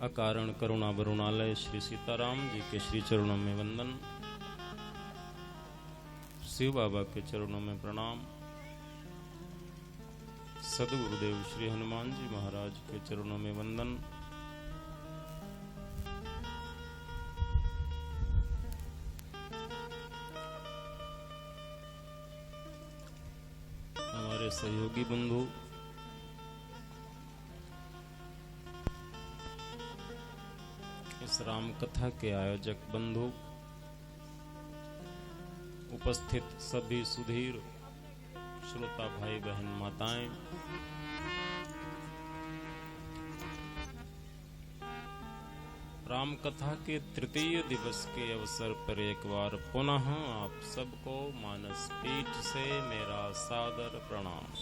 अकारण करुणा वरुणालय श्री सीताराम जी के श्री चरणों में वंदन, शिव बाबा के चरणों में प्रणाम, सदगुरुदेव श्री हनुमान जी महाराज के चरणों में वंदन। हमारे सहयोगी बंधु इस राम कथा के आयोजक बंधु, उपस्थित सभी सुधीर श्रोता भाई बहन माताएं, राम कथा के तृतीय दिवस के अवसर पर एक बार पुनः आप सबको मानस पीठ से मेरा सादर प्रणाम।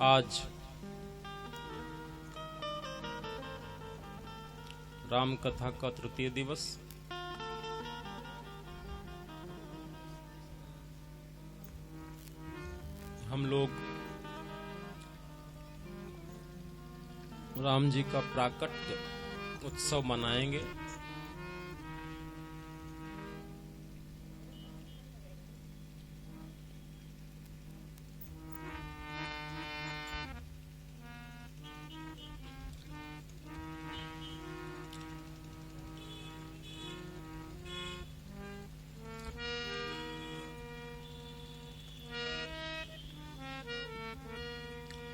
आज राम कथा का तृतीय दिवस, हम लोग राम जी का प्राकट्य उत्सव मनाएंगे।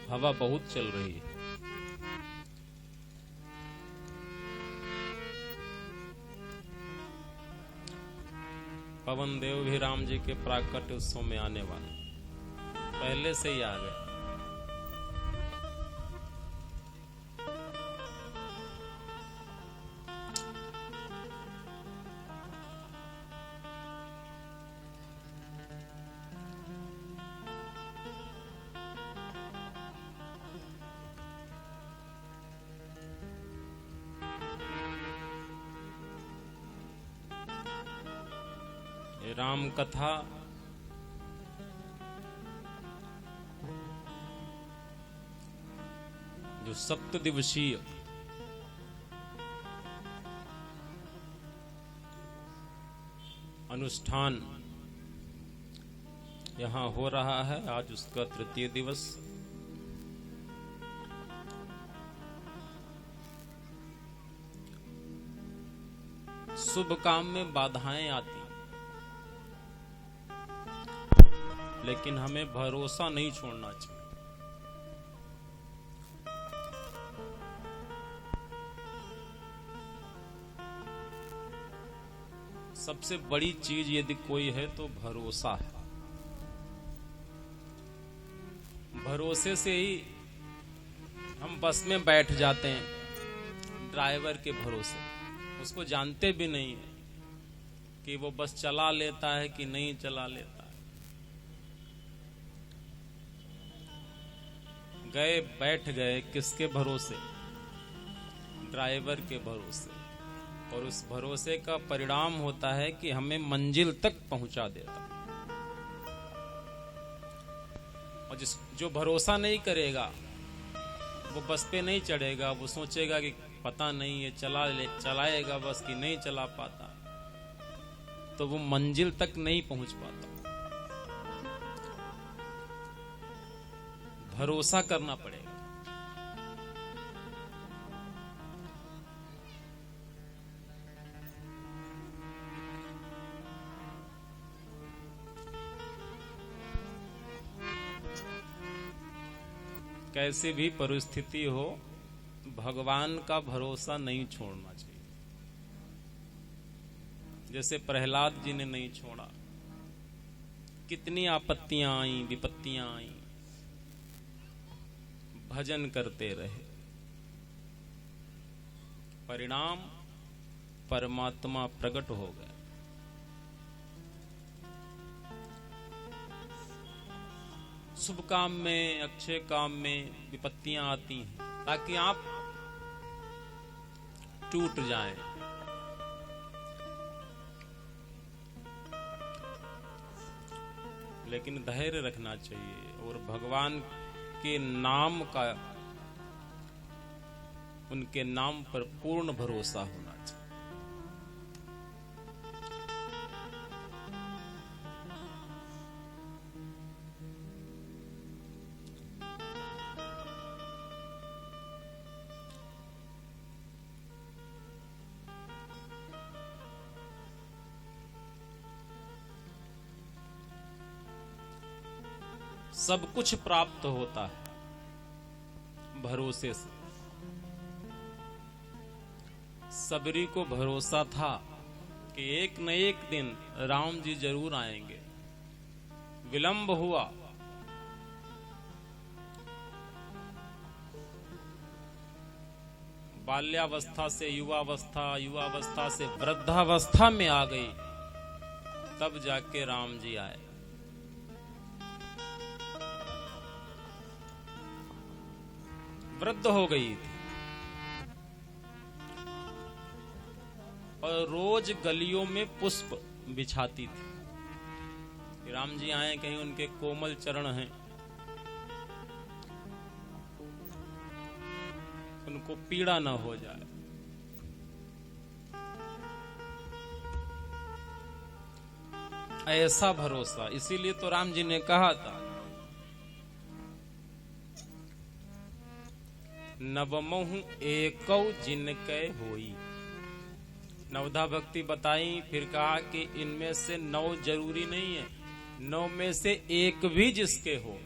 हवा बहुत चल रही है। पवन देव भी राम जी के प्राकट्य उत्सव में आने वाले, पहले से ही आ गए। राम कथा जो सप्तदिवसीय अनुष्ठान यहां हो रहा है, आज उसका तृतीय दिवस। शुभ काम में बाधाएं आती, लेकिन हमें भरोसा नहीं छोड़ना चाहिए। सबसे बड़ी चीज यदि कोई है तो भरोसा है। भरोसे से ही हम बस में बैठ जाते हैं, ड्राइवर के भरोसे। उसको जानते भी नहीं है कि वो बस चला लेता है कि नहीं चला लेता। गए, बैठ गए, किसके भरोसे? ड्राइवर के भरोसे। और उस भरोसे का परिणाम होता है कि हमें मंजिल तक पहुंचा देता। और जो भरोसा नहीं करेगा वो बस पे नहीं चढ़ेगा। वो सोचेगा कि पता नहीं ये चलाएगा बस कि नहीं चला पाता, तो वो मंजिल तक नहीं पहुंच पाता। भरोसा करना पड़ेगा। कैसी भी परिस्थिति हो, भगवान का भरोसा नहीं छोड़ना चाहिए। जैसे प्रहलाद जी ने नहीं छोड़ा। कितनी आपत्तियां आई, विपत्तियां आई, भजन करते रहे। परिणाम परमात्मा प्रकट हो गए। शुभ काम में, अच्छे काम में विपत्तियां आती हैं ताकि आप टूट जाएं। लेकिन धैर्य रखना चाहिए और भगवान के नाम का, उनके नाम पर पूर्ण भरोसा होना चाहिए। सब कुछ प्राप्त होता है भरोसे से। सबरी को भरोसा था कि एक न एक दिन राम जी जरूर आएंगे। विलंब हुआ, बाल्यावस्था से युवावस्था, युवावस्था से वृद्धावस्था में आ गई, तब जाके राम जी आए। वृद्ध हो गई थी और रोज गलियों में पुष्प बिछाती थी। राम जी आए, कहीं उनके कोमल चरण हैं, उनको पीड़ा न हो जाए। ऐसा भरोसा, इसीलिए तो राम जी ने कहा था नवमहु एकौ जिनकै होई। नवधा भक्ति बताई, फिर कहा कि इनमें से 9 जरूरी नहीं है, 9 में से एक भी जिसके हो।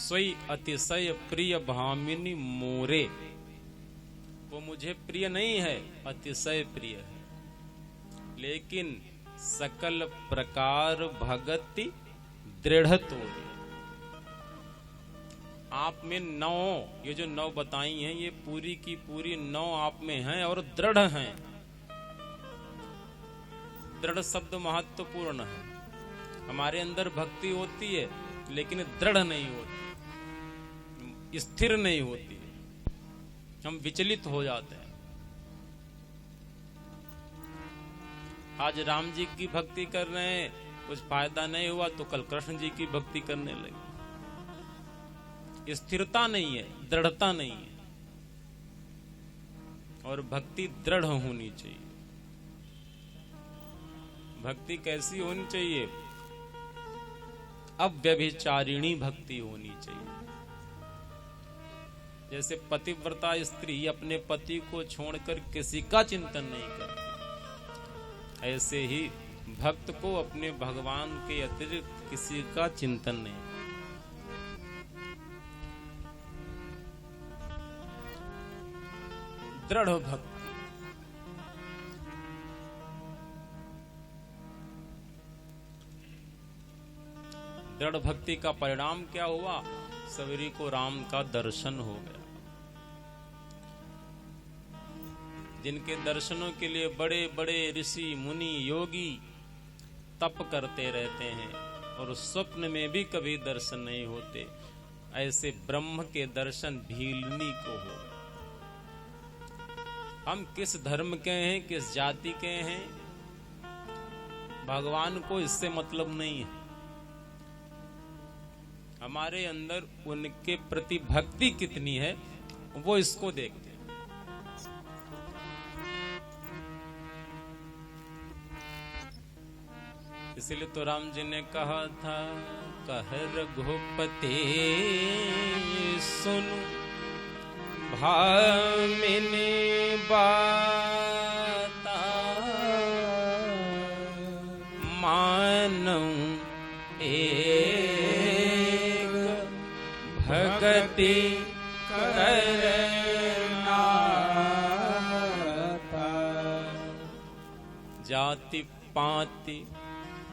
सोई अतिशय प्रिय भामिनी मोरे, वो मुझे प्रिय नहीं है, अतिशय प्रिय है। लेकिन सकल प्रकार भगति दृढ़ तोड़े। आप में 9, ये जो 9 बताई हैं, ये पूरी की पूरी 9 आप में हैं और दृढ़ हैं। दृढ़ शब्द महत्वपूर्ण है। हमारे अंदर भक्ति होती है लेकिन दृढ़ नहीं होती, स्थिर नहीं होती, हम विचलित हो जाते हैं। आज राम जी की भक्ति कर रहे हैं, कुछ फायदा नहीं हुआ तो कल कृष्ण जी की भक्ति करने लगे। स्थिरता नहीं है, दृढ़ता नहीं है। और भक्ति दृढ़ होनी चाहिए। भक्ति कैसी होनी चाहिए? अव्यभिचारिणी भक्ति होनी चाहिए। जैसे पतिव्रता स्त्री अपने पति को छोड़कर किसी का चिंतन नहीं करती, ऐसे ही भक्त को अपने भगवान के अतिरिक्त किसी का चिंतन नहीं। दृढ़ भक्ति, दृढ़ भक्ति का परिणाम क्या हुआ? सबरी को राम का दर्शन हो गया। जिनके दर्शनों के लिए बड़े बड़े ऋषि मुनि योगी तप करते रहते हैं और स्वप्न में भी कभी दर्शन नहीं होते, ऐसे ब्रह्म के दर्शन भीलनी को हो। हम किस धर्म के हैं, किस जाति के हैं, भगवान को इससे मतलब नहीं है। हमारे अंदर उनके प्रति भक्ति कितनी है, वो इसको देखते हैं। इसलिए तो राम जी ने कहा था, कह रघुपति सुनु भामिनी बाता, मानऊ एक भगति करना, जाति पाति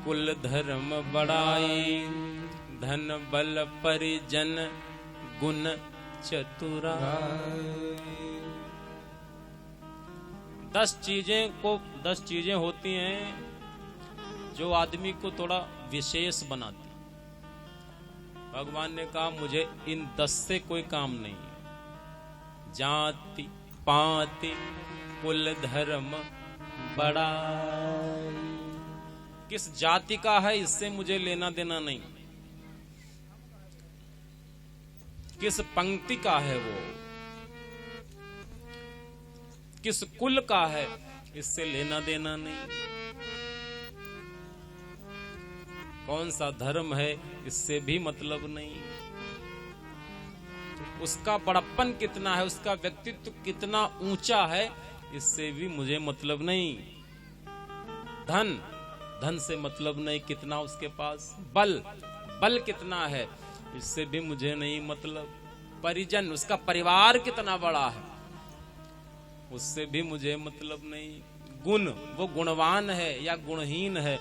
कुल धर्म बड़ाई, धन बल परिजन गुण चतुरा। 10 चीजें होती हैं जो आदमी को थोड़ा विशेष बनाती। भगवान ने कहा मुझे इन 10 से कोई काम नहीं है। जाति पाति कुल धर्म बड़ा, किस जाति का है इससे मुझे लेना देना नहीं, किस पंक्ति का है वो, किस कुल का है इससे लेना देना नहीं, कौन सा धर्म है इससे भी मतलब नहीं, उसका बड़प्पन कितना है, उसका व्यक्तित्व कितना ऊंचा है इससे भी मुझे मतलब नहीं। धन से मतलब नहीं, कितना उसके पास बल कितना है इससे भी मुझे नहीं मतलब। परिजन, उसका परिवार कितना बड़ा है उससे भी मुझे मतलब नहीं। गुण, वो गुणवान है या गुणहीन है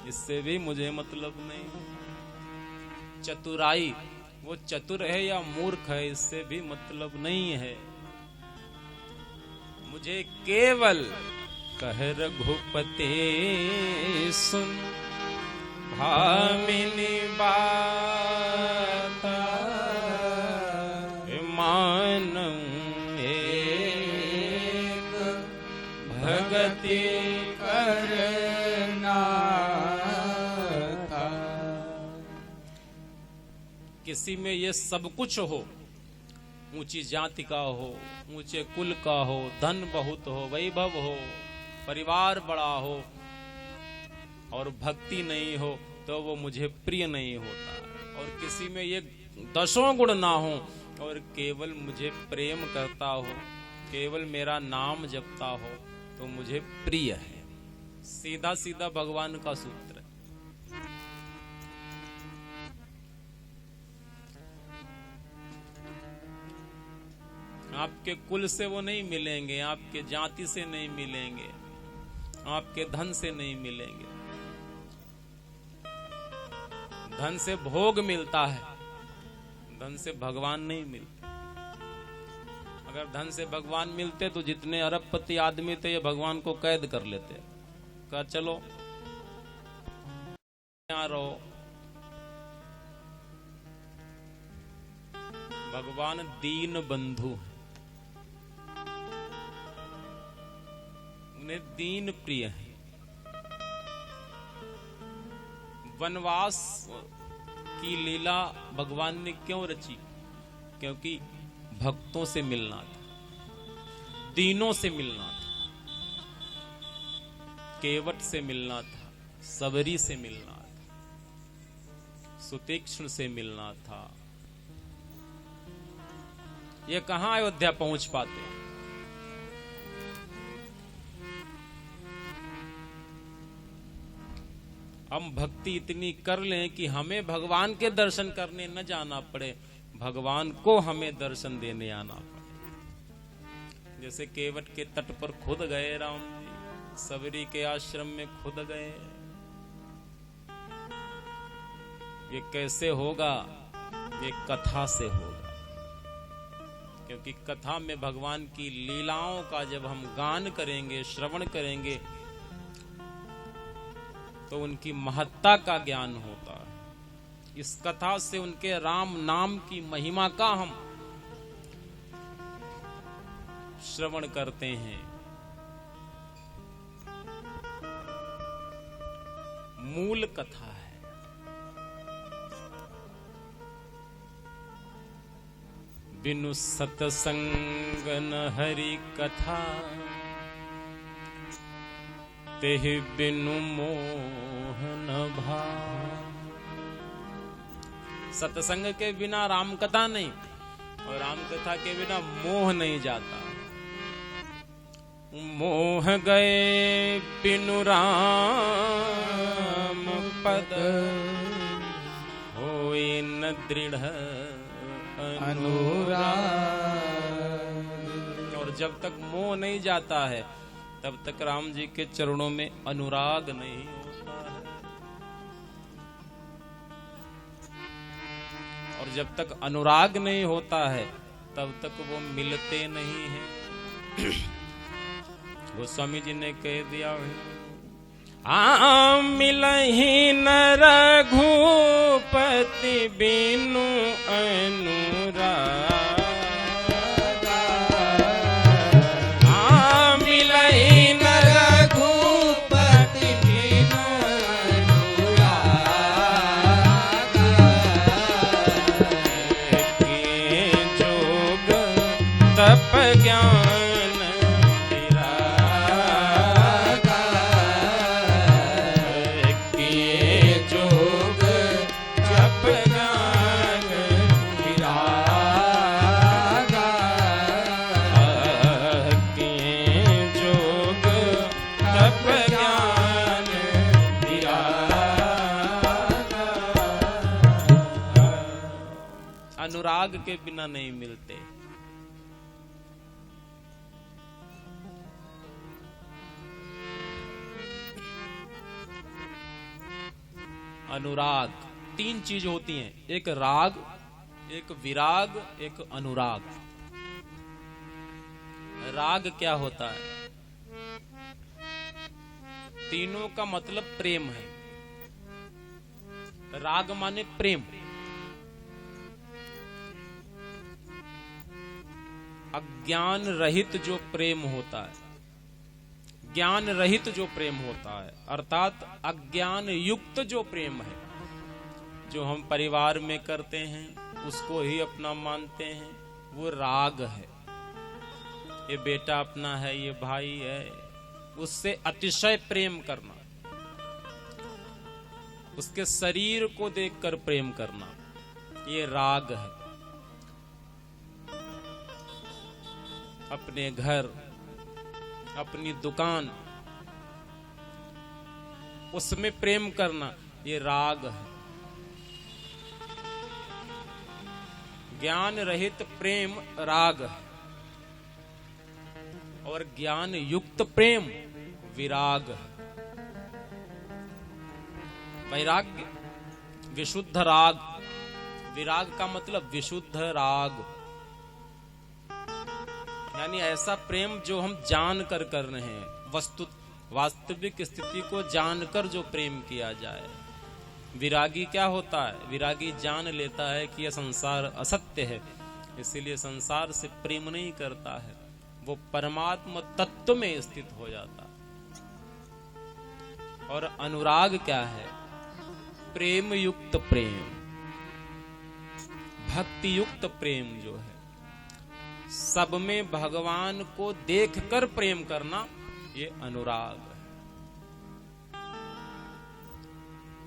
इससे भी मुझे मतलब नहीं। चतुराई, वो चतुर है या मूर्ख है इससे भी मतलब नहीं है। मुझे केवल कह रघुपते सुन भामिनी बात मानऊं एक भगति करना था। किसी में ये सब कुछ हो, ऊंची जाति का हो, ऊंचे कुल का हो, धन बहुत हो, वैभव हो, परिवार बड़ा हो और भक्ति नहीं हो तो वो मुझे प्रिय नहीं होता। और किसी में ये 10 गुण ना हो और केवल मुझे प्रेम करता हो, केवल मेरा नाम जपता हो तो मुझे प्रिय है। सीधा सीधा भगवान का सूत्र है। आपके कुल से वो नहीं मिलेंगे, आपके जाति से नहीं मिलेंगे, आपके धन से नहीं मिलेंगे। धन से भोग मिलता है, धन से भगवान नहीं मिलते। अगर धन से भगवान मिलते तो जितने अरबपति आदमी थे ये भगवान को कैद कर लेते। कहा चलो यहाँ रहो। भगवान दीन बंधु, उन्हें दीन प्रिय है। वनवास की लीला भगवान ने क्यों रची? क्योंकि भक्तों से मिलना था, दीनों से मिलना था, केवट से मिलना था, सबरी से मिलना था, सुतीक्ष्ण से मिलना था। ये कहां अयोध्या पहुंच पाते? हम भक्ति इतनी कर लें कि हमें भगवान के दर्शन करने न जाना पड़े, भगवान को हमें दर्शन देने आना पड़े। जैसे केवट के तट पर खुद गए राम जी, सबरी के आश्रम में खुद गए। ये कैसे होगा? ये कथा से होगा। क्योंकि कथा में भगवान की लीलाओं का जब हम गान करेंगे, श्रवण करेंगे तो उनकी महत्ता का ज्ञान होता है। इस कथा से उनके राम नाम की महिमा का हम श्रवण करते हैं। मूल कथा है। बिनु सतसंग न हरि कथा, तेहि बिनु मोह न भाव। सत्संग के बिना राम कथा नहीं, और राम कथा के बिना मोह नहीं जाता। मोह गए बिनु राम पद, होई न दृढ़ अनुराग। और जब तक मोह नहीं जाता है तब तक राम जी के चरणों में अनुराग नहीं होता है। और जब तक अनुराग नहीं होता है तब तक वो मिलते नहीं हैं। गोस्वामी जी ने कह दिया, मिलहि न रघुपति बिनु अनुराग। मिलहि न रघुपति बिनु अनुराग। किए जोग तप ज्ञान विरागा। किए जोग तप ज्ञान विरागा। किए जोग तप ज्ञान विरागा। अनुराग के बिना नहीं मिलते। अनुराग, तीन चीज होती हैं, एक राग, एक विराग, एक अनुराग। राग क्या होता है? तीनों का मतलब प्रेम है। राग माने प्रेम। अज्ञान रहित जो प्रेम होता है, ज्ञान रहित जो प्रेम होता है, अर्थात अज्ञान युक्त जो प्रेम है, जो हम परिवार में करते हैं, उसको ही अपना मानते हैं, वो राग है। ये बेटा अपना है, ये भाई है, उससे अतिशय प्रेम करना, उसके शरीर को देखकर प्रेम करना, ये राग है। अपने घर, अपनी दुकान, उसमें प्रेम करना, ये राग है। ज्ञान रहित प्रेम राग है, और ज्ञान युक्त प्रेम विराग है। वैराग्य विशुद्ध राग, विराग का मतलब विशुद्ध राग, यानी ऐसा प्रेम जो हम जानकर कर रहे हैं, वास्तविक स्थिति को जानकर जो प्रेम किया जाए। विरागी क्या होता है? विरागी जान लेता है कि यह संसार असत्य है, इसीलिए संसार से प्रेम नहीं करता है, वो परमात्मा तत्व में स्थित हो जाता है। और अनुराग क्या है? प्रेम युक्त प्रेम, भक्ति युक्त प्रेम जो है, सब में भगवान को देखकर प्रेम करना, ये अनुराग है।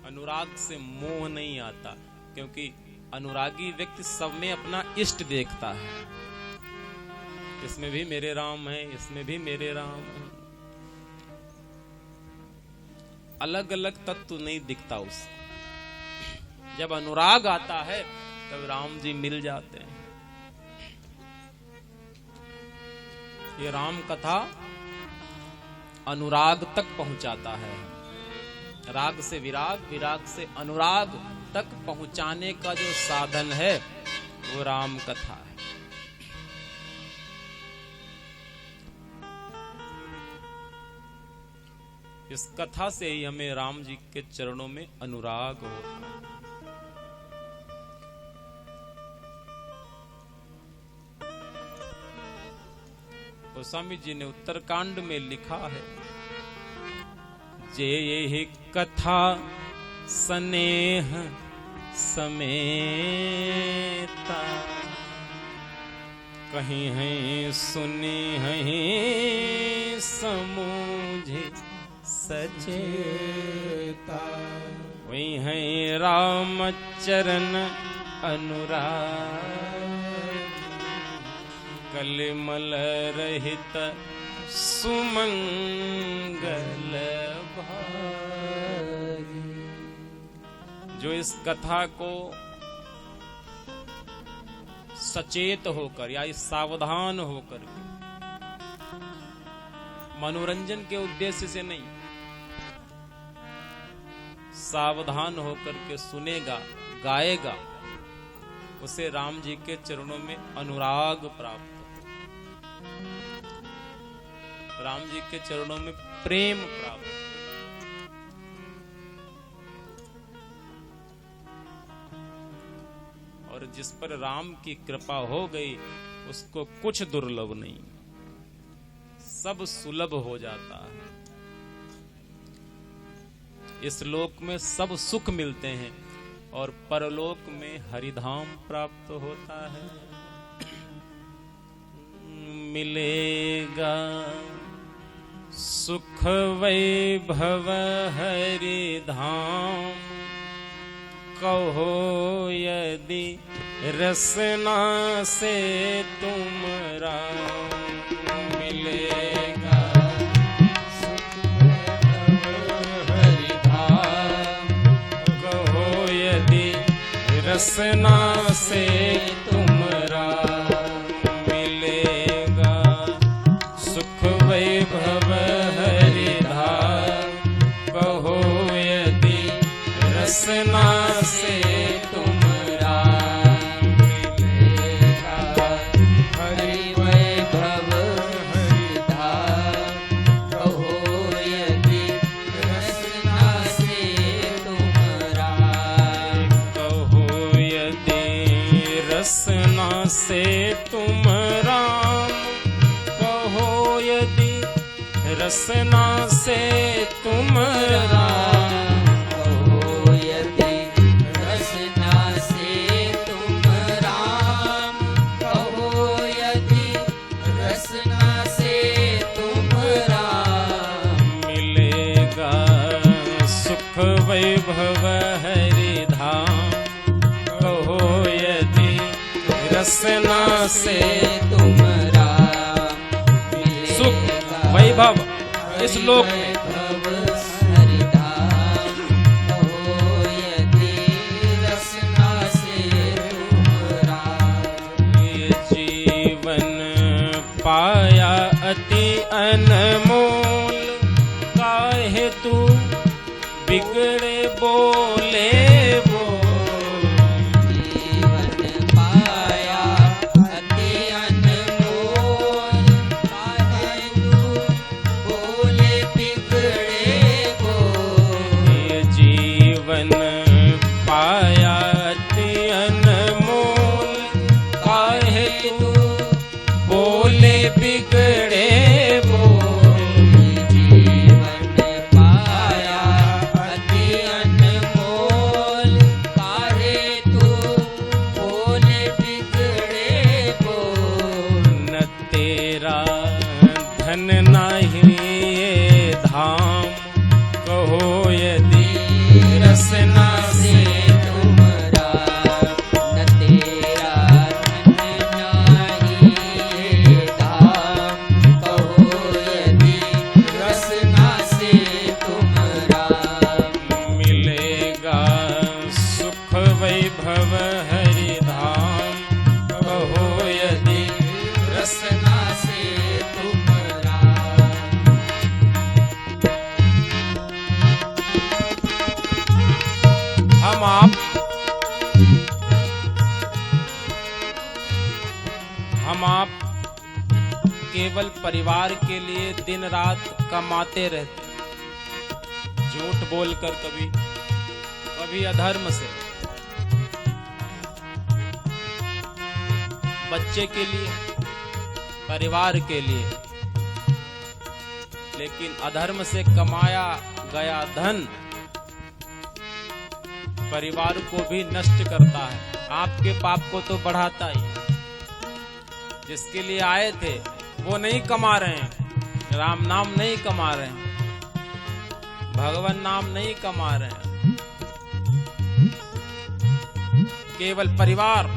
अनुराग से मोह नहीं आता, क्योंकि अनुरागी व्यक्ति सब में अपना इष्ट देखता है। इसमें भी मेरे राम है, इसमें भी मेरे राम है। अलग अलग तत्व नहीं दिखता उसको। जब अनुराग आता है तब राम जी मिल जाते हैं। ये राम कथा अनुराग तक पहुंचाता है। राग से विराग, विराग से अनुराग तक पहुंचाने का जो साधन है वो राम कथा है। इस कथा से ही हमें राम जी के चरणों में अनुराग होता है। गोस्वामी जी ने उत्तरकांड में लिखा है, जे ये कथा स्नेह समेता, कहीं है सुनी है समूझे सचेता। वही है राम चरण अनुराग, कलिमल रहित सुमंगल भागी। जो इस कथा को सचेत होकर या सावधान होकर के, मनोरंजन के उद्देश्य से नहीं, सावधान होकर के सुनेगा, गाएगा, उसे राम जी के चरणों में अनुराग प्राप्त, राम जी के चरणों में प्रेम प्राप्त। जिस पर राम की कृपा हो गई उसको कुछ दुर्लभ नहीं, सब सुलभ हो जाता है। इस लोक में सब सुख मिलते हैं और परलोक में हरिधाम प्राप्त होता है। मिलेगा सुख वैभव हरिधाम, कहो यदि रसना से तुम राम। मिलेगा सुख वैभव हरिधाम, कहो यदि रसना से तुम राम। मिलेगा सुख वैभव हरिधाम, कहो यदि रसना से तुम राम। मिलेगा हरि वैभव हरिधाम, कहो यदि रसना से तुम राम। कहो यदि रसना से तुम राम, कहो यदि रसना से तुम राम। कहो यदि रसना से तुम राम, कहो यदि रसना से तुम राम। मिलेगा सुख वैभव हरिधाम, कहो यदि रसना से तुम राम। सुख वैभव इस लोक में हरिधाम, कहो यदि रसना से तुम राम। ये जीवन पाया अति अनमोल, काहे तू बिगड़े बोले बोल। जीवन पाया अति अनमोल, काहे तू बोले बिगड़े बोल। ये जीवन पाया अति अनमोल, काहे तू बोले बिगड़े बोल। जीवन पाया अति अनमोल, काहे तू बोले बिगड़े बोल। न तेरा धन नाही ये धाम, कहो यदि रसना से तुम राम। न तेरा धन नाही ये धाम, कहो यदि रसना से तुम राम। मिलेगा सुख वैभव हरिधाम, कहो यदि रसना से तुम राम। हम आप केवल परिवार के लिए दिन रात कमाते रहते, झूठ बोलकर, कभी अधर्म से, बच्चे के लिए, परिवार के लिए, लेकिन अधर्म से कमाया गया धन परिवार को भी नष्ट करता है, आपके पाप को तो बढ़ाता ही। जिसके लिए आए थे वो नहीं कमा रहे हैं, राम नाम नहीं कमा रहे हैं, भगवान नाम नहीं कमा रहे हैं, केवल परिवार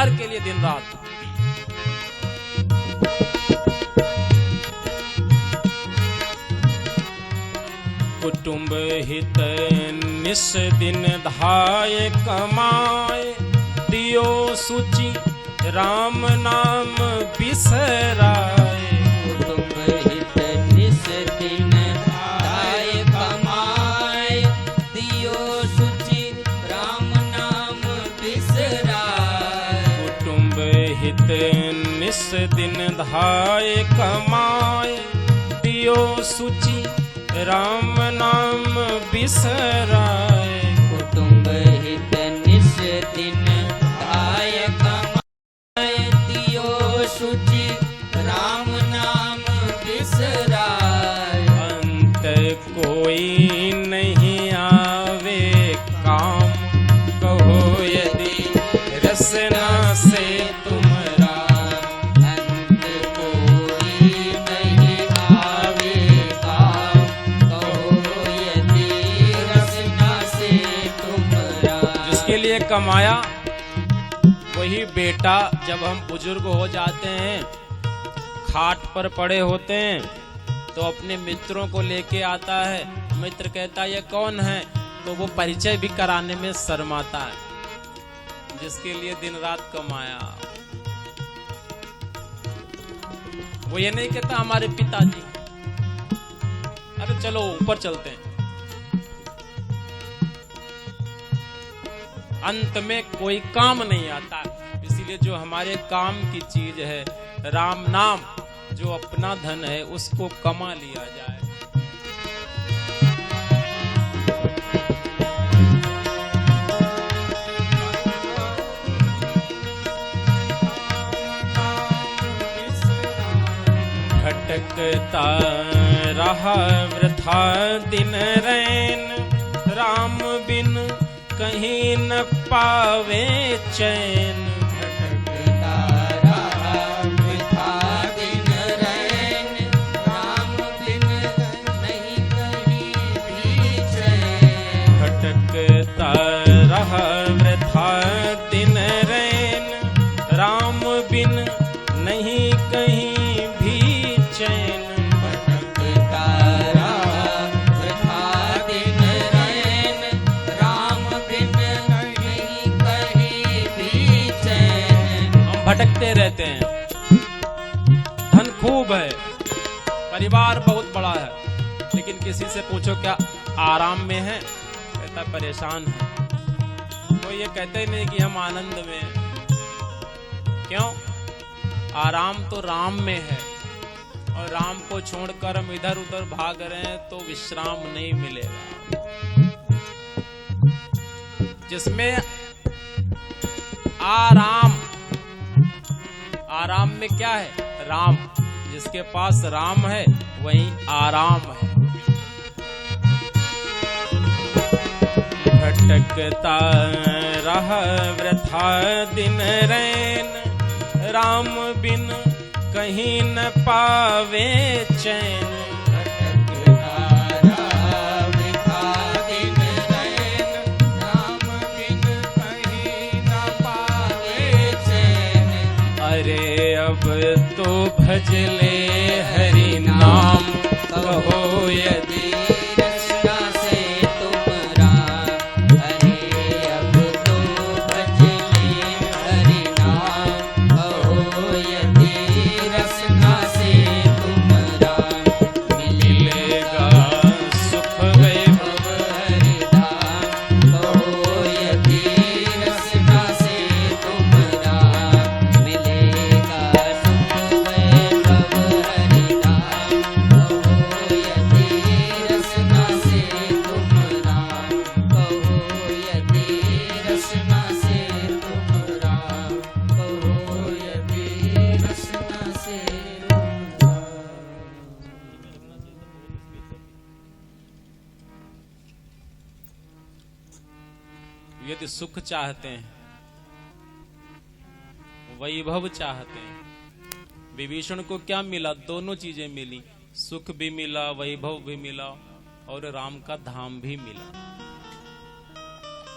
के लिए दिन रात। कुटुंब हित निस दिन धाये कमाए, दियो सुचि राम नाम बिसराए। कुटुंब हित निस दिन धाये कमाए, दियो सुचि राम नाम बिसराए। कुटुंब हित निस दिन धाये कमाए, दियो सुचि राम नाम बिसराए। कुटुंब कमाया वही बेटा जब हम बुजुर्ग हो जाते हैं, खाट पर पड़े होते हैं, तो अपने मित्रों को लेके आता है। मित्र कहता ये कौन है, तो वो परिचय भी कराने में शर्माता है, जिसके लिए दिन रात कमाया। वो ये नहीं कहता हमारे पिताजी, अरे चलो ऊपर चलते हैं। अंत में कोई काम नहीं आता। इसीलिए जो हमारे काम की चीज है, राम नाम, जो अपना धन है, उसको कमा लिया जाए। भटकता रहा वृथा दिन रैन, राम बिन कहीं न पावे चैन। भटकता रहा वृथा दिन रैन, राम बिन नहीं कहीं भी चैन। भटकता रहा वृथा दिन रैन, राम बिन नहीं कहीं भी चैन। भटकता रहा वृथा दिन रैन, राम बिन नहीं कहीं भी चैन। हम भटकते रहते हैं, धन खूब है, परिवार बहुत बड़ा है, लेकिन किसी से पूछो क्या आराम में है, कहता परेशान है। कोई ये कहते ही नहीं कि हम आनंद में हैं। क्यों? आराम तो राम में है, और राम को छोड़कर हम इधर उधर भाग रहे हैं तो विश्राम नहीं मिलेगा। जिसमें आराम, आराम में क्या है? राम। जिसके पास राम है वही आराम है। भटकता रहा वृथा दिन रैन, राम बिन कहीं न पावे चैन। भटकता रहा वृथा दिन रैन, राम बिन कहीं न पावे चैन। अरे अब तो भजले हरि नाम, कहो यदि रचना से तुमरा। अरे अब तो भजले हरि नाम, कहो यदि रचना से तुमरा। मिलेगा सुख वैभव हरि धाम, कहो यदि रचना से तुमरा। मिलेगा सुख वैभव हरि धाम, कहो यदि रचना से तुमरा। कहो यदि रचना से तुमरा। कहो यदि रचना से तुमरा। यदि सुख चाहते हैं, वैभव चाहते हैं, विभीषण को क्या मिला? दोनों चीजें मिली, सुख भी मिला, वैभव भी मिला, और राम का धाम भी मिला।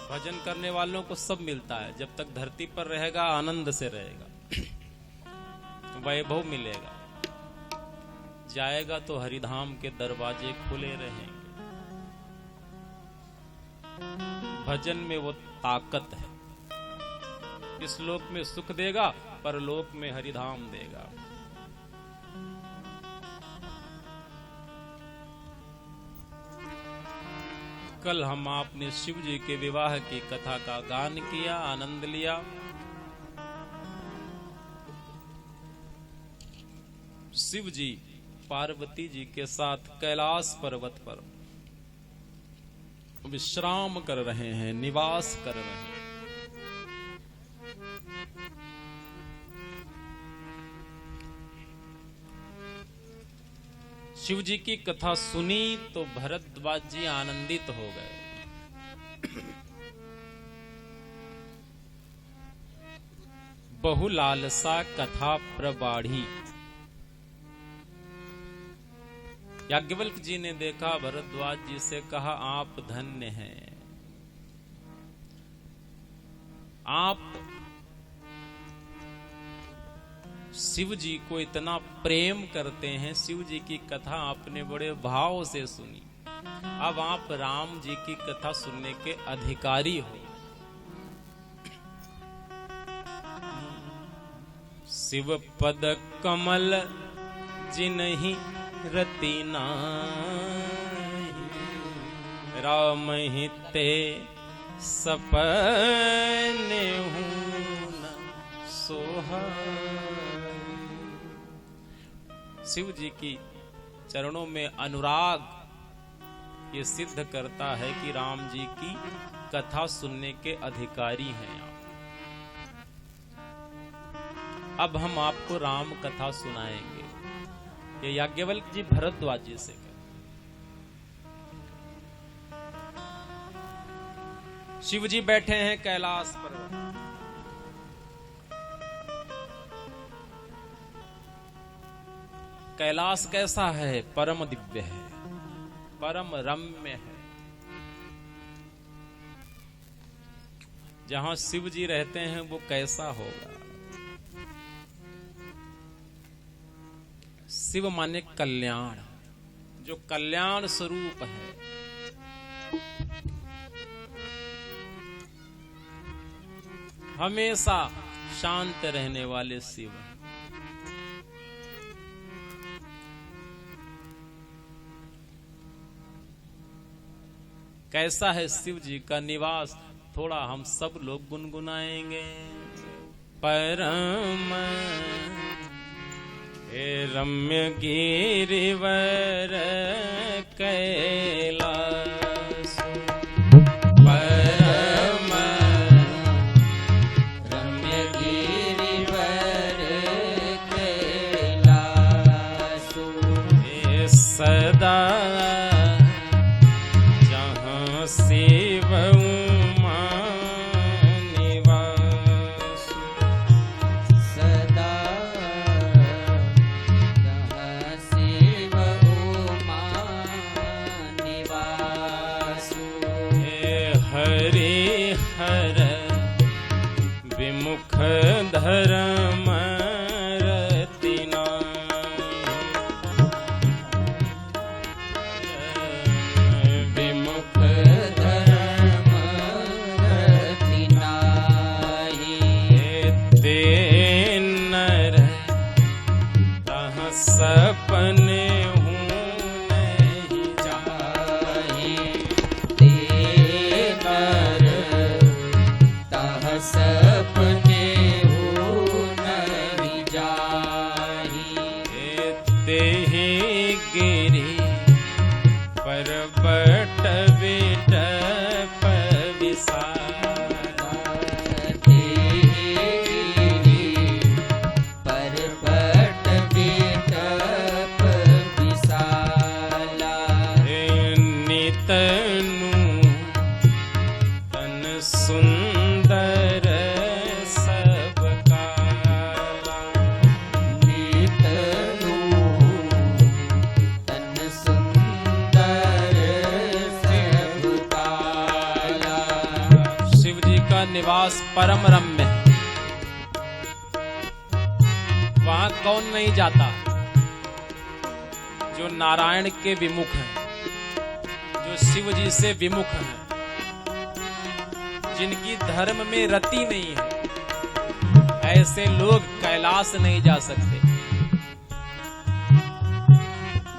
भजन करने वालों को सब मिलता है। जब तक धरती पर रहेगा आनंद से रहेगा, वैभव मिलेगा, जाएगा तो हरिधाम के दरवाजे खुले रहेंगे। भजन में वो ताकत है। इस लोक में सुख देगा, परलोक में हरिधाम देगा। कल हम आपने शिव जी के विवाह की कथा का गान किया, आनंद लिया। शिव जी पार्वती जी के साथ कैलाश पर्वत पर विश्राम कर रहे हैं, निवास कर रहे हैं। शिव जी की कथा सुनी तो भरद्वाज जी आनंदित हो गए। बहु लालसा कथा प्रबाढ़ी। याज्ञवल्क्य जी ने देखा, भरद्वाज जी से कहा, आप धन्य हैं, आप शिव जी को इतना प्रेम करते हैं, शिव जी की कथा आपने बड़े भाव से सुनी, अब आप राम जी की कथा सुनने के अधिकारी हो। शिव पद कमल जिन्हि रति नाहि, राम ही ते सपने हूँ न सोहाई। शिव जी की चरणों में अनुराग ये सिद्ध करता है कि राम जी की कथा सुनने के अधिकारी हैं आप। अब हम आपको राम कथा सुनाएंगे। ये याज्ञवल्क्य जी भरद्वाज जी से शिव जी बैठे हैं कैलाश पर्वत। कैलाश कैसा है? परम दिव्य है, परम रम्य है। जहां शिव जी रहते हैं वो कैसा होगा? शिव माने कल्याण, जो कल्याण स्वरूप है। हमेशा शांत रहने वाले शिव। कैसा है शिव जी का निवास? थोड़ा हम सब लोग गुनगुनाएंगे। परम हे रम्य गिरिवर कैलास, परम रम्य गिरिवर कैलास, हे सदा शिव उमा निवास, सदा जहाँ शिव उमा निवास, हे हरि हर विमुख धर्म रति नाहि, विमुख सपने हूँ नहीं जाही, तेनर तह सपने हूँ नहीं जाही, तेहि गिरि पर्वत बिटप विशाला, तेहि गिरि पर्वत बिटप विशाला, नितनु तन सुंदर सब काला, नितनु तन सुंदर सब काला। शिव जी का निवास परम रम्य है। वहां कौन नहीं जाता? जो नारायण के विमुख हैं, जो शिव जी से विमुख हैं, जिनकी धर्म में रति नहीं है, ऐसे लोग कैलाश नहीं जा सकते।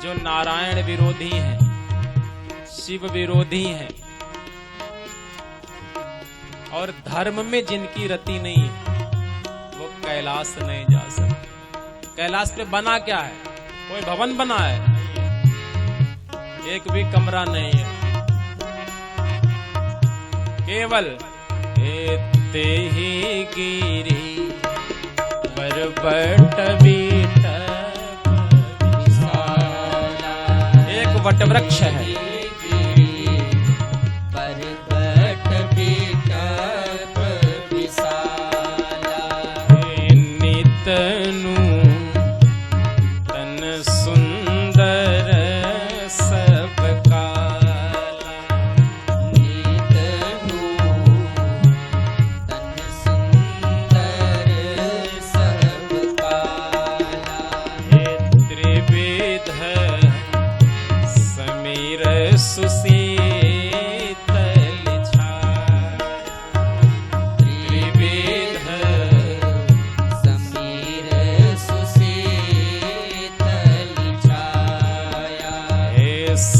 जो नारायण विरोधी हैं, शिव विरोधी हैं और धर्म में जिनकी रति नहीं है, वो कैलाश नहीं जा सकते। कैलाश पे बना क्या है? कोई भवन बना है? एक भी कमरा नहीं है। केवल तेहि गिरि पर्वत बिटप विशाला, एक वटवृक्ष है। पर्वत बिटप विशाला, नितनु तन सुंदर सब काला, नितनु तन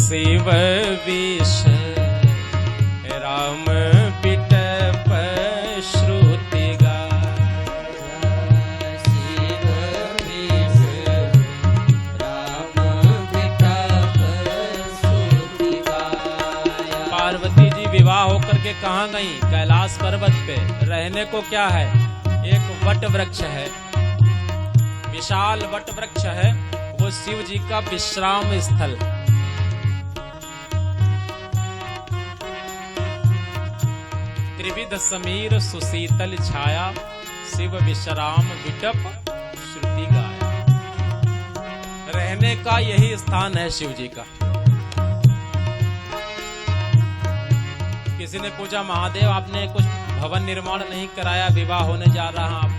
शिव विष राम बिटप श्रुति शिव विष राम बिटप श्रुति गाया। पार्वती जी विवाह होकर के कहाँ गई? कैलाश पर्वत पे। रहने को क्या है? एक वट वृक्ष है, विशाल वट वृक्ष है, वो शिव जी का विश्राम स्थल। त्रिविध समीर सुशीतल छाया, शिव विश्राम विटप श्रुति गाया। रहने का यही स्थान है शिव जी का। किसी ने पूछा, महादेव आपने कुछ भवन निर्माण नहीं कराया, विवाह होने जा रहा आप।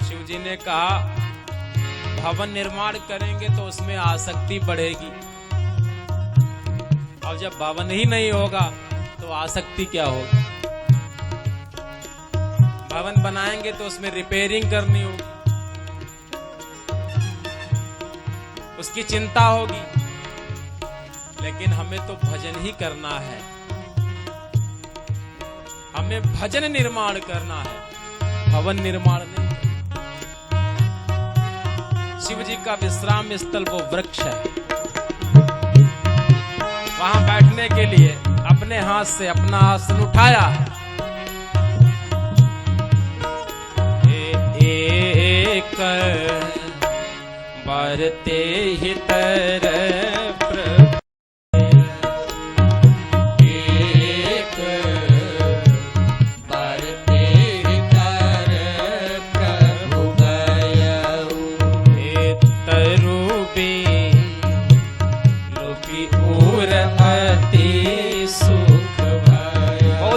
शिव जी ने कहा, भवन निर्माण करेंगे तो उसमें आसक्ति बढ़ेगी, और जब भवन ही नहीं होगा तो आसक्ति क्या होगी? भवन बनाएंगे तो उसमें रिपेयरिंग करनी होगी, उसकी चिंता होगी। लेकिन हमें तो भजन ही करना है, हमें भजन निर्माण करना है, भवन निर्माण नहीं। शिव जी का विश्राम स्थल वो वृक्ष है, वहां बैठने के लिए अपने हाथ से अपना आसन उठाया है। एक बरते ही तरफ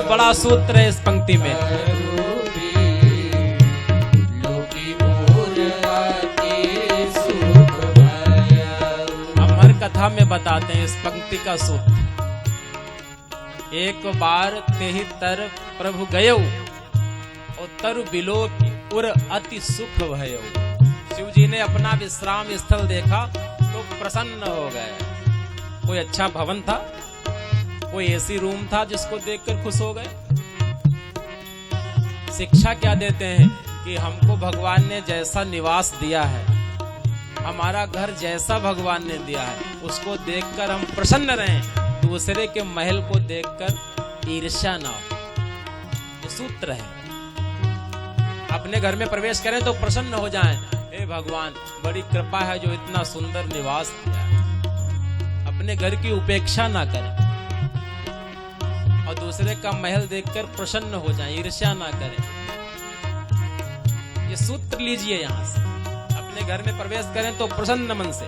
बड़ा सूत्र है इस पंक्ति में। हम हर कथा में बताते हैं इस पंक्ति का सूत्र। एक बार तेहि तर प्रभु गयो, और तरु बिलोक उर अति सुख भयो। शिव जी ने अपना विश्राम स्थल देखा तो प्रसन्न हो गए। कोई अच्छा भवन था, कोई एसी रूम था जिसको देखकर खुश हो गए। शिक्षा क्या देते हैं कि हमको भगवान ने जैसा निवास दिया है, हमारा घर जैसा भगवान ने दिया है, उसको देखकर हम प्रसन्न रहें, दूसरे के महल को देखकर ईर्ष्या ना हो। ये सूत्र है। अपने घर में प्रवेश करें तो प्रसन्न हो जाएं, हे भगवान बड़ी कृपा है जो इतना सुंदर निवास दिया है। अपने घर की उपेक्षा ना करें और दूसरे का महल देखकर प्रसन्न हो जाएं, ईर्ष्या ना करें। ये सूत्र लीजिए यहां से। अपने घर में प्रवेश करें तो प्रसन्न मन से।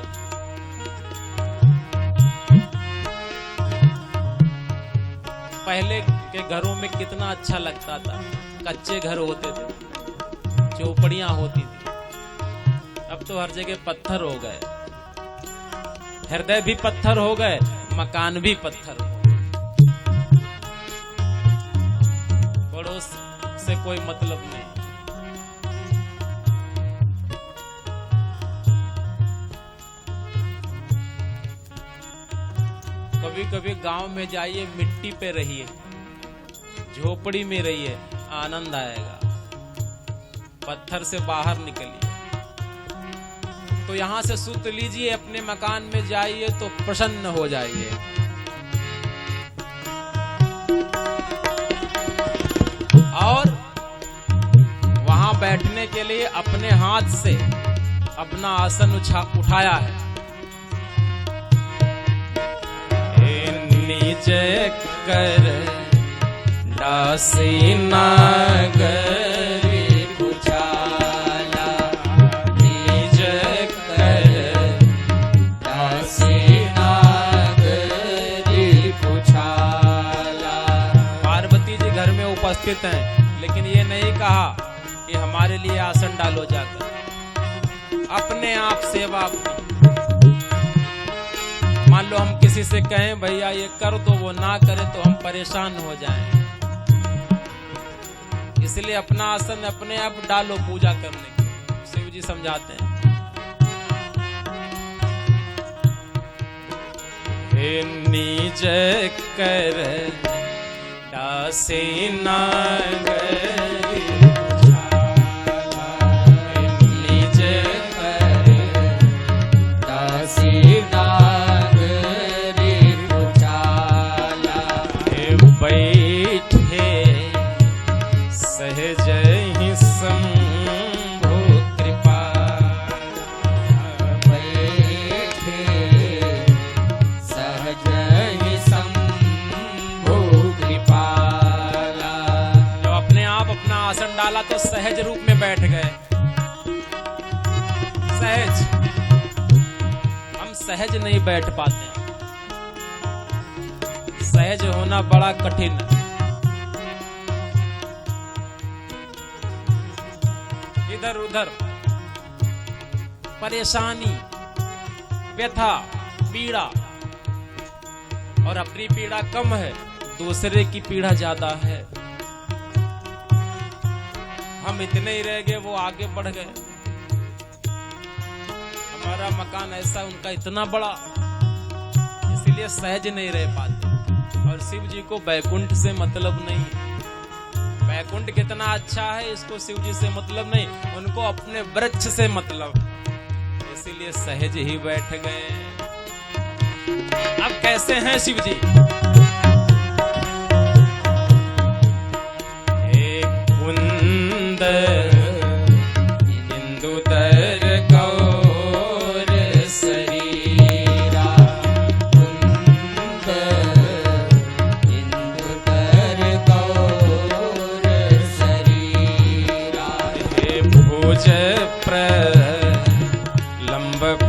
पहले के घरों में कितना अच्छा लगता था, कच्चे घर होते थे, चौपड़ियां होती थी। अब तो हर जगह पत्थर हो गए, हृदय भी पत्थर हो गए, मकान भी पत्थर हो गए। पड़ोस से कोई मतलब नहीं। कभी कभी गांव में जाइए, मिट्टी पे रहिए, झोपड़ी में रहिए, आनंद आएगा। पत्थर से बाहर निकलिए। तो यहां से सूत्र लीजिए, अपने मकान में जाइए तो प्रसन्न हो जाइए। और वहां बैठने के लिए अपने हाथ से अपना आसन उठाया है। निज कर दासी नागरी कुचाला, निज कर दासी नागरी कुचाला। पार्वती जी घर में उपस्थित हैं, लेकिन ये नहीं कहा कि हमारे लिए आसन डालो जाकर। अपने आप सेवा अपनी। मान लो हम किसी से कहें भैया ये कर दो, वो ना करे तो हम परेशान हो जाएं। इसलिए अपना आसन अपने आप डालो पूजा करने की। शिव जी समझाते हैं। निज कर दासी नागरी निज कर दासी नागरी उचाला बैठे सहज ही शंभु कृपा बैठे सहज ही शंभु कृपाला। जब अपने आप अपना आसन डाला तो सहज रूप में बैठ गए। सहज, हम सहज नहीं बैठ पाते। सहज होना बड़ा कठिन है। इधर उधर परेशानी, व्यथा, पीड़ा, और अपनी पीड़ा कम है, दूसरे की पीड़ा ज्यादा है। हम इतने ही रह गए, वो आगे बढ़ गए। हमारा मकान ऐसा, उनका इतना बड़ा, इसलिए सहज नहीं रह पाते। और शिव जी को बैकुंठ से मतलब नहीं। बैकुंठ कितना अच्छा है, इसको शिव जी से मतलब नहीं, उनको अपने वृक्ष से मतलब। इसीलिए सहज ही बैठ गए। अब कैसे हैं शिव जी? एक कुंद इंदुदर गौर शरीरा, कुंद इंदुदर गौर शरीरा हे भुज प्रलंब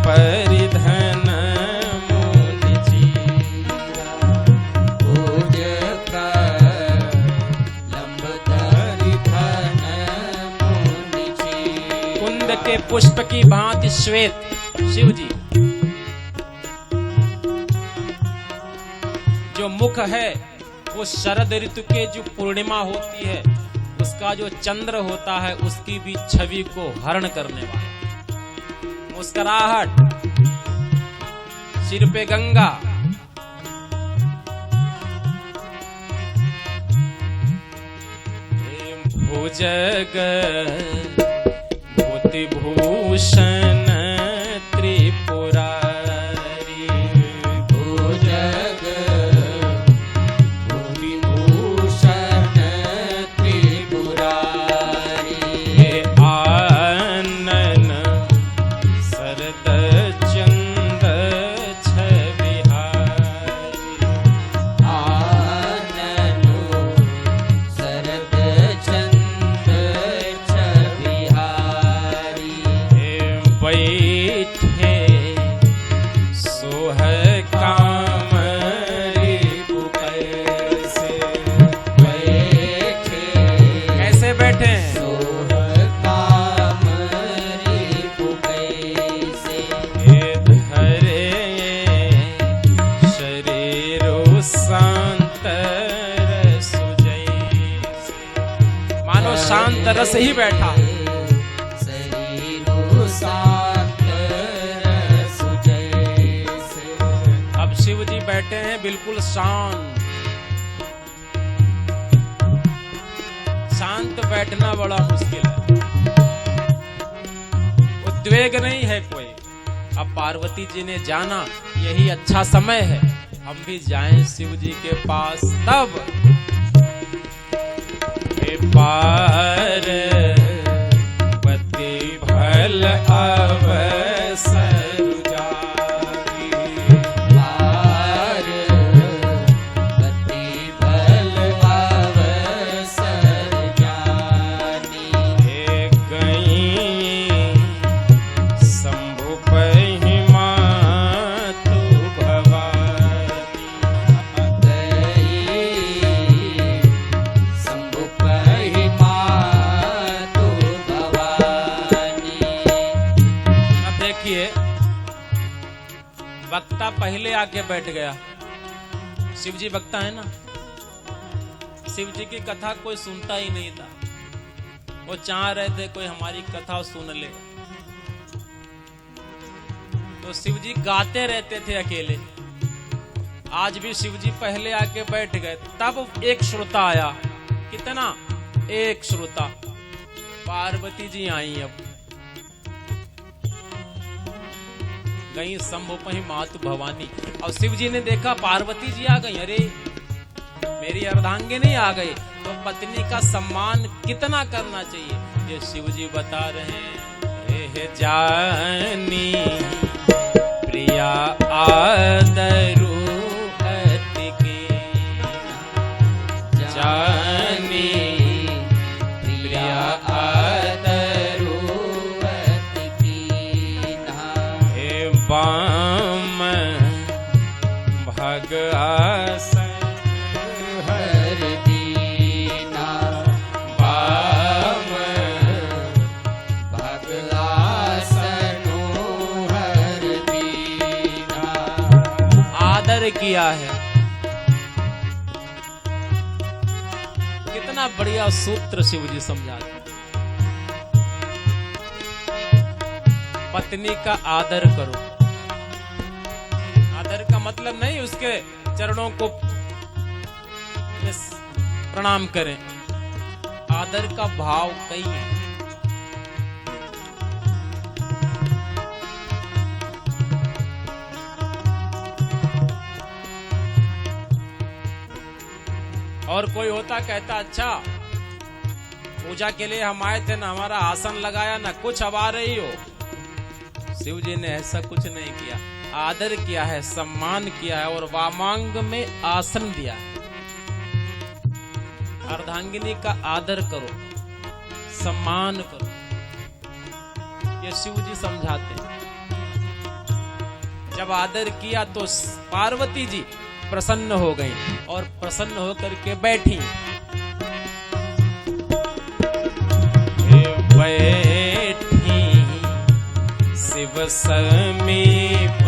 परिधन मुनि चीरा, भुज प्रलंब परिधन मुनि चीरा। कुंद के पुष्प की भांति श्वेत शिव जी। जो मुख है वो शरद ऋतु के जो पूर्णिमा होती है, उसका जो चंद्र होता है, उसकी भी छवि को हरण करने वाला। मुस्कुराहट, सिर पे गंगा, भुजग भूति भूषण त्रिपुरारी, भुजग भूति भूषण त्रिपुरारी हे आनन शरद चंद छविहारी, आननु शरद चंद छविहारी हे बैठे सोह कामरी कैसे बैठे कैसे बैठे हैं? सोह कामरी कैसे हे धरे शरीरो शांत रस जैसे, मानो शांत रस ही बैठा। शरीरो शांत रस जैसे। अब शिव जी बैठे हैं बिल्कुल शांत। शांत बैठना बड़ा मुश्किल है, उद्वेग नहीं है कोई। अब पार्वती जी ने जाना यही अच्छा समय है, हम भी जाएं शिव जी के पास। तब हे पार्वती भल अवसर जागी, पार्वती भल अवसर जानी। हे गई शंभु पहिमा तू भवानी, गई शंभु महिमा तू भवानी। अब देखिए वक्ता पहले आके बैठ गया। शिव जी वक्ता है ना, शिव जी की कथा कोई सुनता ही नहीं था। वो चाह रहे थे कोई हमारी कथा सुन ले, तो शिव जी गाते रहते थे अकेले। आज भी शिव जी पहले आके बैठ गए, तब एक श्रोता आया। कितना? एक श्रोता। पार्वती जी आई, अब गई शंभु पही मातु भवानी। और शिव जी ने देखा पार्वती जी आ गई, अरे मेरी अर्धांगिनी आ गई, तो पत्नी का सम्मान कितना करना चाहिए, ये शिव जी बता रहे हैं। हे जानी प्रिया आदरू अति की, जानी प्रिया आदरू अति कीन्हा। हे बाम भग आसन हर दीना, बाम भग आसनो हर दीना। आदर किया है। कितना बढ़िया सूत्र शिव जी समझाते हैं। पत्नी का आदर करो। आदर का मतलब नहीं उसके चरणों को प्रणाम करें, आदर का भाव कई है। और कोई होता कहता अच्छा पूजा के लिए हम आए थे, ना हमारा आसन लगाया ना कुछ, अब आ रही हो। शिव जी ने ऐसा कुछ नहीं किया, आदर किया है, सम्मान किया है और वामांग में आसन दिया है। अर्धांगिनी का आदर करो, सम्मान करो, ये शिव जी समझाते हैं। जब आदर किया तो पार्वती जी प्रसन्न हो गई और प्रसन्न होकर के बैठी। बैठी शिव समीप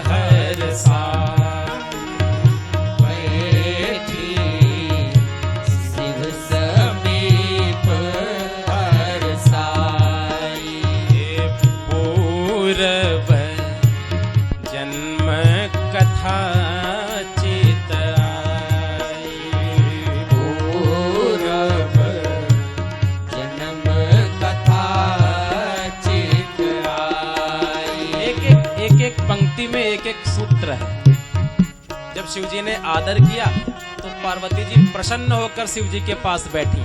हर साई, बैठी शिव समीप हर साई। पूर्व जन्म कथा चित आई, पूरब जन्म कथा चित आई। एक पंक्ति में एक एक सूत्र है। जब शिव जी ने आदर किया तो पार्वती जी प्रसन्न होकर शिव जी के पास बैठी।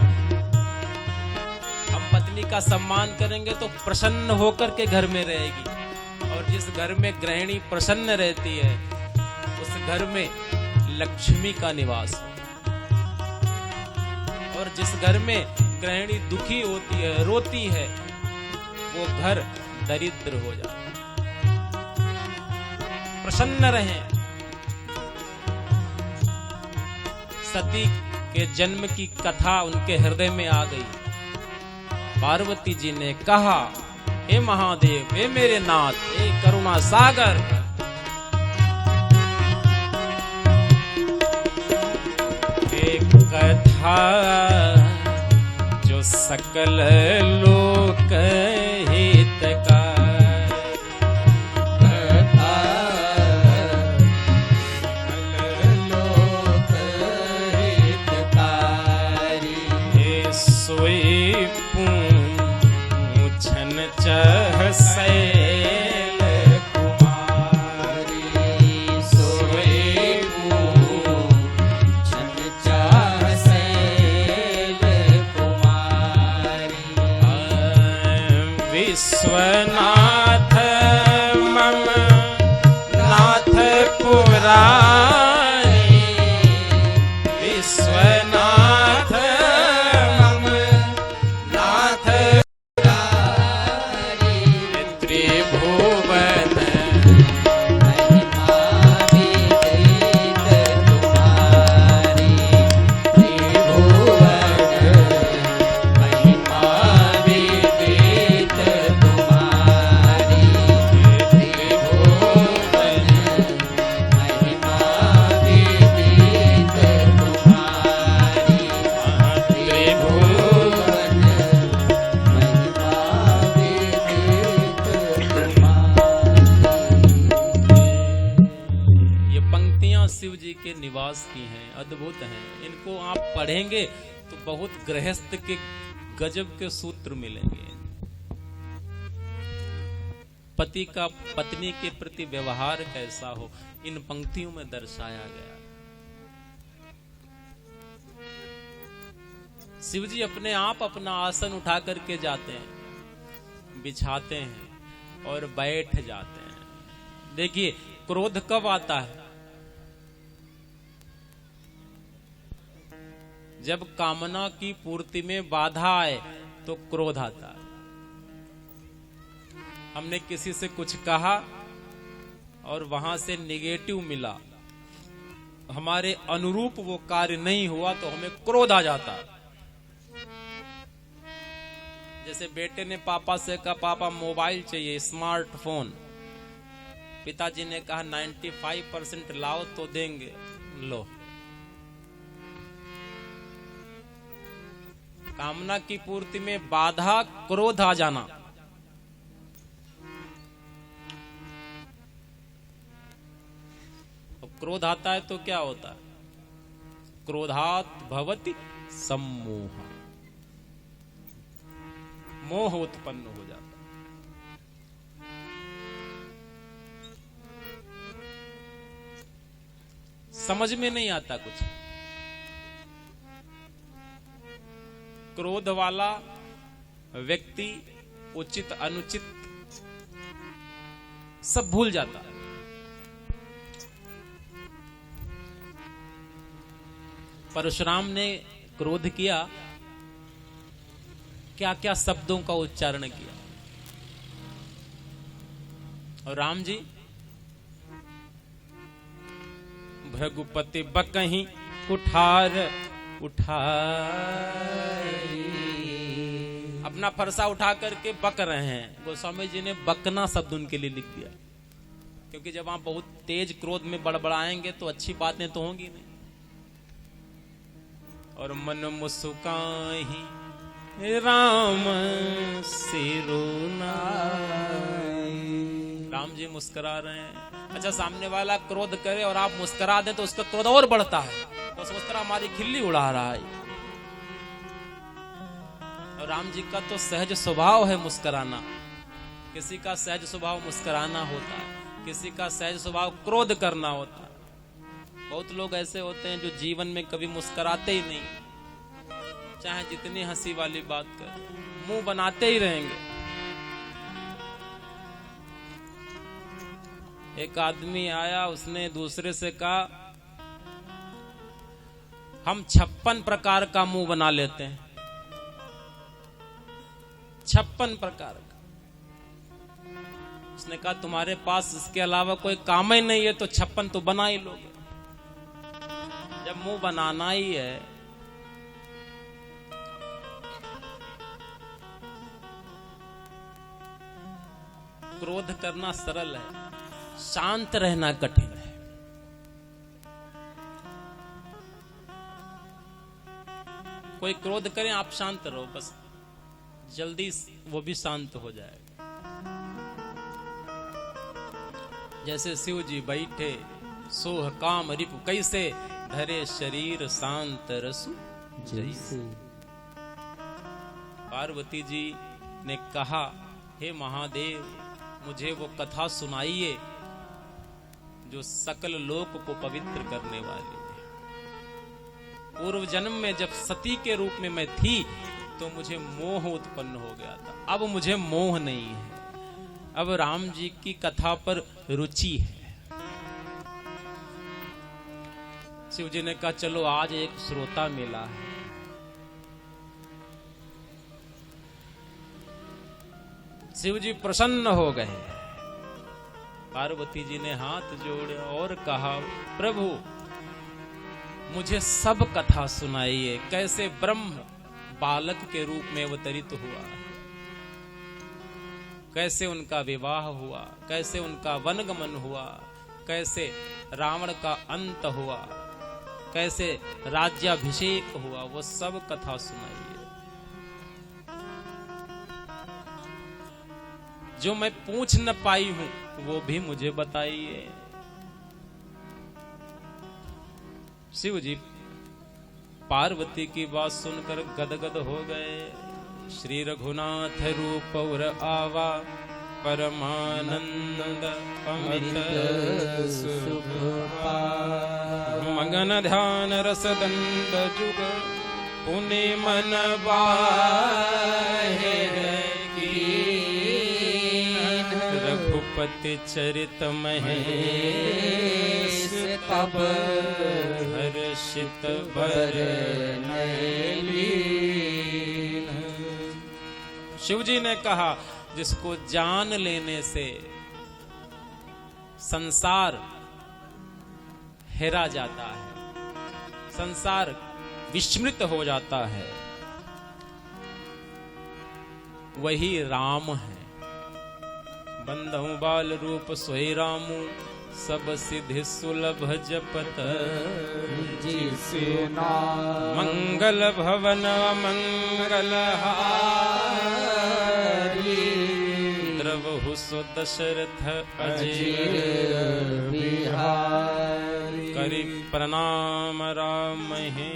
हम पत्नी का सम्मान करेंगे तो प्रसन्न होकर के घर में रहेगी, और जिस घर में गृहिणी प्रसन्न रहती है उस घर में लक्ष्मी का निवास हो। और जिस घर में गृहिणी दुखी होती है, रोती है, वो घर दरिद्र हो जाता है। प्रसन्न रहें। सती के जन्म की कथा उनके हृदय में आ गई। पार्वती जी ने कहा, हे महादेव, हे मेरे नाथ, हे करुणा सागर, एक कथा जो सकल लोक हितकारी, सोई पूछन चह सैल कुमारी, सोई पूछन चह सैल कुमारी। विश्वनाथ मम नाथ पुरारी, विश्वनाथ मम नाथ त्रिभुवन महिमा विदित तुम्हारी, त्रिभुवन महिमा विदित तुम्हारी, त्रिभुवन महिमा के निवास की हैं, अद्भुत हैं। इनको आप पढ़ेंगे तो बहुत गृहस्थ के गजब के सूत्र मिलेंगे। पति का पत्नी के प्रति व्यवहार कैसा हो, इन पंक्तियों में दर्शाया गया। शिव जी अपने आप अपना आसन उठा करके जाते हैं, बिछाते हैं और बैठ जाते हैं। देखिए क्रोध कब आता है? जब कामना की पूर्ति में बाधा आए तो क्रोध आता है। हमने किसी से कुछ कहा और वहां से निगेटिव मिला, हमारे अनुरूप वो कार्य नहीं हुआ तो हमें क्रोध आ जाता है। जैसे बेटे ने पापा से कहा पापा मोबाइल चाहिए, स्मार्टफोन। पिताजी ने कहा 95% लाओ तो देंगे, लो। कामना की पूर्ति में बाधा, क्रोध आ जाना। और क्रोध आता है तो क्या होता है? क्रोधात् भवति सम्मोह, मोह उत्पन्न हो जाता। समझ में नहीं आता कुछ। क्रोध वाला व्यक्ति उचित अनुचित सब भूल जाता है। परशुराम ने क्रोध किया, क्या क्या शब्दों का उच्चारण किया। और राम जी भृगुपति बकहीं कुठार उठाई, अपना फरसा उठा करके बक रहे हैं। गोस्वामी जी ने बकना शब्द उनके लिए लिख दिया, क्योंकि जब आप बहुत तेज क्रोध में बड़बड़ाएंगे तो अच्छी बातें तो होंगी नहीं। और मन मुस्काही राम सिरुनाई, राम जी मुस्कुरा रहे हैं। अच्छा, सामने वाला क्रोध करे और आप मुस्कुरा दें तो उसका क्रोध और बढ़ता है, वो सोचता है हमारी खिल्ली उड़ा रहा है। और राम जी का तो सहज स्वभाव है मुस्कुराना। किसी का सहज स्वभाव मुस्कुराना होता है, किसी का सहज स्वभाव क्रोध करना होता है। बहुत लोग ऐसे होते हैं जो जीवन में कभी मुस्कुराते ही नहीं, चाहे जितनी हंसी वाली बात कर, मुंह बनाते ही रहेंगे। एक आदमी आया, उसने दूसरे से कहा हम 56 प्रकार का मुंह बना लेते हैं। 56 प्रकार का। उसने कहा तुम्हारे पास इसके अलावा कोई काम ही नहीं है तो 56 तो बना ही लोगे। जब मुंह बनाना ही है क्रोध करना सरल है, शांत रहना कठिन है। कोई क्रोध करे आप शांत रहो, बस जल्दी वो भी शांत हो जाएगा। जैसे शिव जी बैठे सोह काम रिपु कैसे, धरे शरीर शांत रसु जैसे। पार्वती जी ने कहा हे महादेव, मुझे वो कथा सुनाइए जो सकल लोक को पवित्र करने वाली है। पूर्व जन्म में जब सती के रूप में मैं थी तो मुझे मोह उत्पन्न हो गया था, अब मुझे मोह नहीं है। अब राम जी की कथा पर रुचि है। शिव जी ने कहा चलो आज एक श्रोता मिला है। शिव जी प्रसन्न हो गए। पार्वती जी ने हाथ जोड़े और कहा प्रभु मुझे सब कथा सुनाइए, कैसे ब्रह्म बालक के रूप में अवतरित हुआ, कैसे उनका विवाह हुआ, कैसे उनका वनगमन हुआ, कैसे रावण का अंत हुआ, कैसे राज्याभिषेक हुआ, वो सब कथा सुनाइए। जो मैं पूछ न पाई हूं वो भी मुझे बताइए। शिव जी पार्वती की बात सुनकर गदगद हो गए। श्री रघुनाथ रूप उर आवा, परमानंद अमित सुख पावा। मगन ध्यान रस दंड जुग, पुनि मन बाहिर कीन। रघुपति चरित महेश, तब हर्षित बरन लीन। शिव जी ने कहा, जिसको जान लेने से संसार हेरा जाता है, संसार विस्मृत हो जाता है, वही राम है। बंधु बाल रूप सोई रामू, सब सिद्धि सुलभ जपत जिसु नाम। मंगल भवन मंगल हारी, द्रवहु सो दशरथ अजीर बिहारी। करि प्रणाम राम हे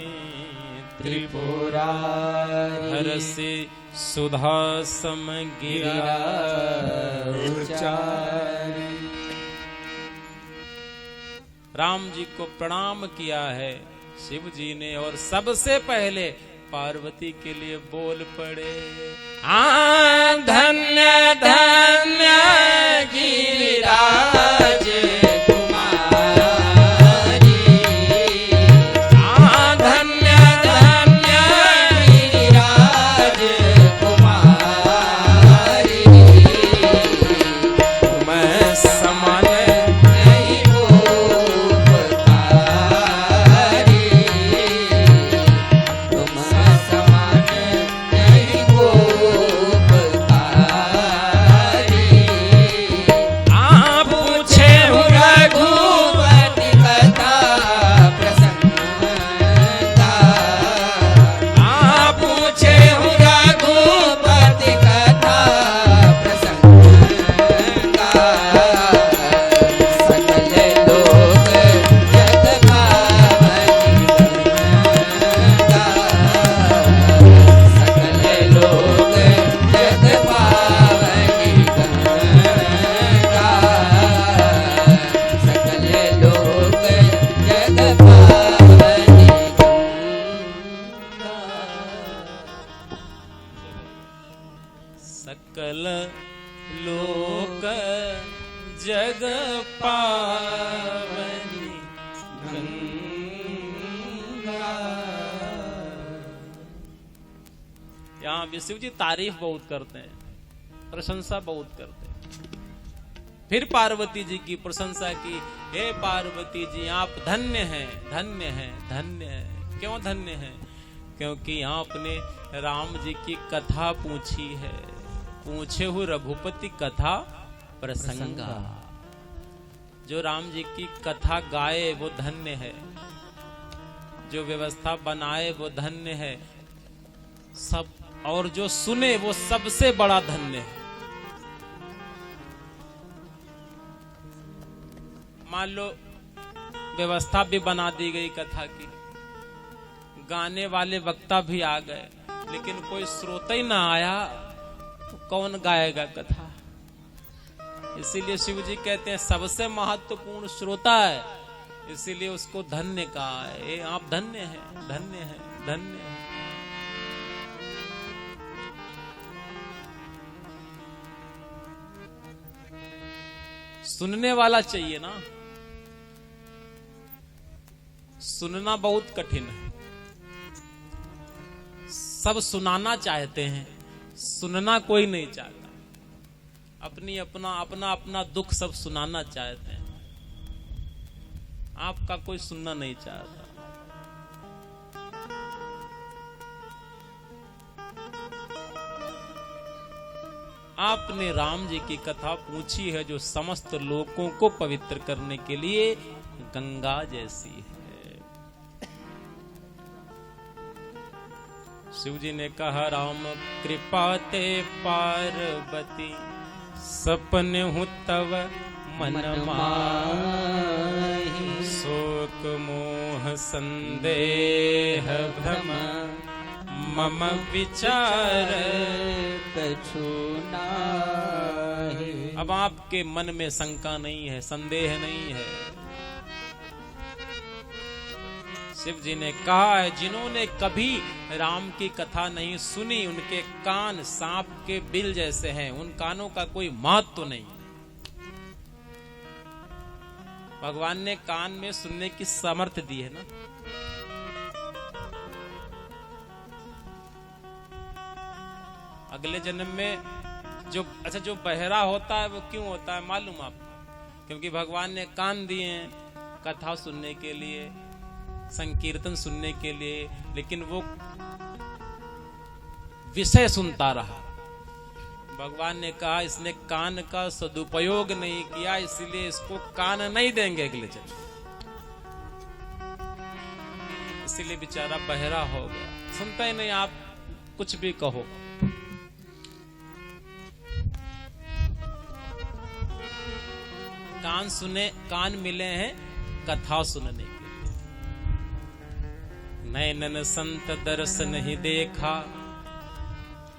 त्रिपुरारी। हरसि सुधा सम गिरा उचारी। राम जी को प्रणाम किया है शिव जी ने, और सबसे पहले पार्वती के लिए बोल पड़े। धन्य धन्य गिरिराज कुमारी, धन्य धन्य गिरिराज कुमारी। मैं समान नहीं उपकारी, तुम समान नहीं उपकारी। आप पूछे हूँ रघुपति कथा प्रसन्नता। आप पूछे हूँ रघुपति कथा प्रसन्नता। सकल लोक जग पावनी गंगा। सकल लोक जग पावनी गंगा। सकल लोक जग पावनी गंगा। सकल लोक जग पावनी गंगा। यहाँ भी शिव जी तारीफ बहुत करते हैं, प्रशंसा बहुत करते हैं। फिर पार्वती जी की प्रशंसा की। हे पार्वती जी, आप धन्य हैं, धन्य हैं, धन्य हैं। क्यों धन्य हैं? क्योंकि आपने राम जी की कथा पूछी है। पूछे हुए रघुपति कथा प्रसंगा। जो राम जी की कथा गाए वो धन्य है, जो व्यवस्था बनाए वो धन्य है, सब, और जो सुने वो सबसे बड़ा धन्य है। मान लो व्यवस्था भी बना दी गई कथा की, गाने वाले वक्ता भी आ गए, लेकिन कोई श्रोता ही ना आया तो कौन गाएगा कथा? इसीलिए शिव जी कहते हैं सबसे महत्वपूर्ण श्रोता है, इसीलिए उसको धन्य कहा है। आप धन्य हैं, धन्य हैं, धन्य हैं। सुनने वाला चाहिए ना। सुनना बहुत कठिन है, सब सुनाना चाहते हैं, सुनना कोई नहीं चाहता। अपना दुख सब सुनाना चाहते हैं, आपका कोई सुनना नहीं चाहता। आपने राम जी की कथा पूछी है जो समस्त लोगों को पवित्र करने के लिए गंगा जैसी है। शिव जी ने कहा, राम कृपा ते पार्वती, सपने हूँ तव मन माहि, शोक मोह संदेह भ्रम मम विचार कछु नाहि। अब आपके मन में शंका नहीं है, संदेह नहीं है। शिव जी ने कहा है, जिन्होंने कभी राम की कथा नहीं सुनी, उनके कान सांप के बिल जैसे हैं, उन कानों का कोई महत्व तो नहीं। भगवान ने कान में सुनने की सामर्थ्य दी है ना। अगले जन्म में जो बहरा होता है वो क्यों होता है मालूम आपको? क्योंकि भगवान ने कान दिए हैं कथा सुनने के लिए, संकीर्तन सुनने के लिए, लेकिन वो विषय सुनता रहा। भगवान ने कहा इसने कान का सदुपयोग नहीं किया, इसलिए इसको कान नहीं देंगे अगले जन्म। इसीलिए बेचारा बहरा हो गया, सुनता ही नहीं, आप कुछ भी कहो। कान मिले हैं कथा सुनने के लिए। नैनन संत दर्शन ही देखा,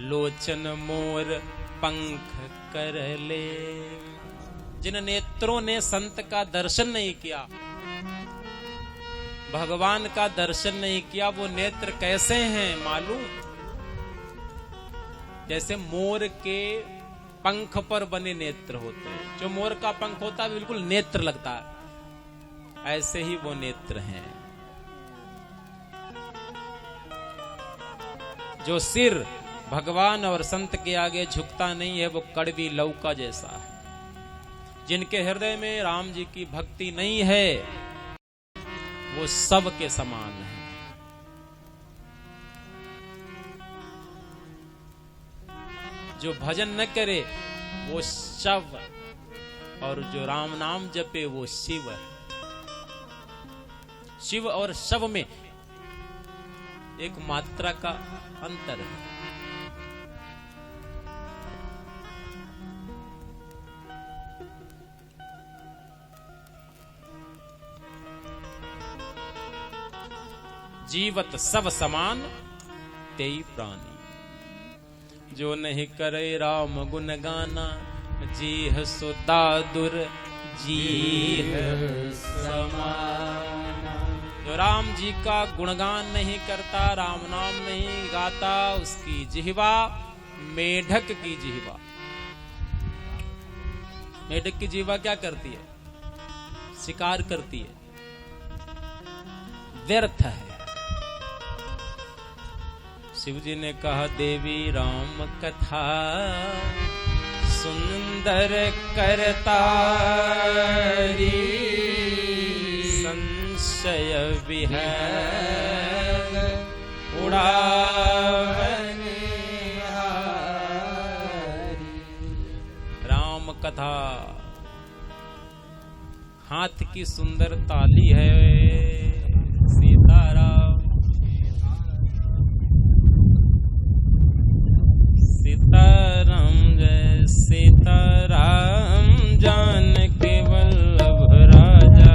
लोचन मोर पंख कर ले। जिन नेत्रों ने संत का दर्शन नहीं किया, भगवान का दर्शन नहीं किया, वो नेत्र कैसे हैं मालूम? जैसे मोर के पंख पर बने नेत्र होते हैं। जो मोर का पंख होता है बिल्कुल नेत्र लगता है, ऐसे ही वो नेत्र हैं। जो सिर भगवान और संत के आगे झुकता नहीं है, वो कड़वी लौका जैसा है। जिनके हृदय में राम जी की भक्ति नहीं है, वो सब के समान है। जो भजन न करे वो शव, और जो राम नाम जपे वो शिव है। शिव और शव में एक मात्रा का अंतर है। जीवत सब समान तेई प्राणी, जो नहीं करे राम गुण गाना, जीह सुदादुर जीह समाना। जो राम जी का गुणगान नहीं करता, राम नाम नहीं गाता, उसकी जिह्वा मेढक की जिह्वा। मेढक की जिह्वा क्या करती है? शिकार करती है, व्यर्थ है। शिव जी ने कहा देवी राम कथा सुंदर करतारी, संशय विहग उड़ावनिहारी। राम कथा हाथ की सुंदर ताली है। सीताराम सीताराम जय सीताराम, जानकी वल्लभ राजा।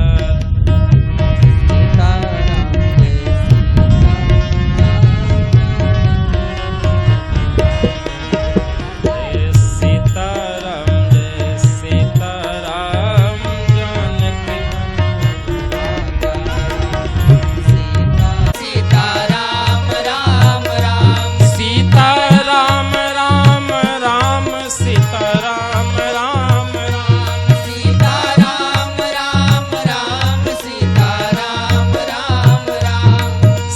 जय सीताराम जय सीताराम, जानकी सीताराम राम राम, सीताराम राम राम, सीताराम राम राम, सीताराम राम राम, सीताराम राम राम,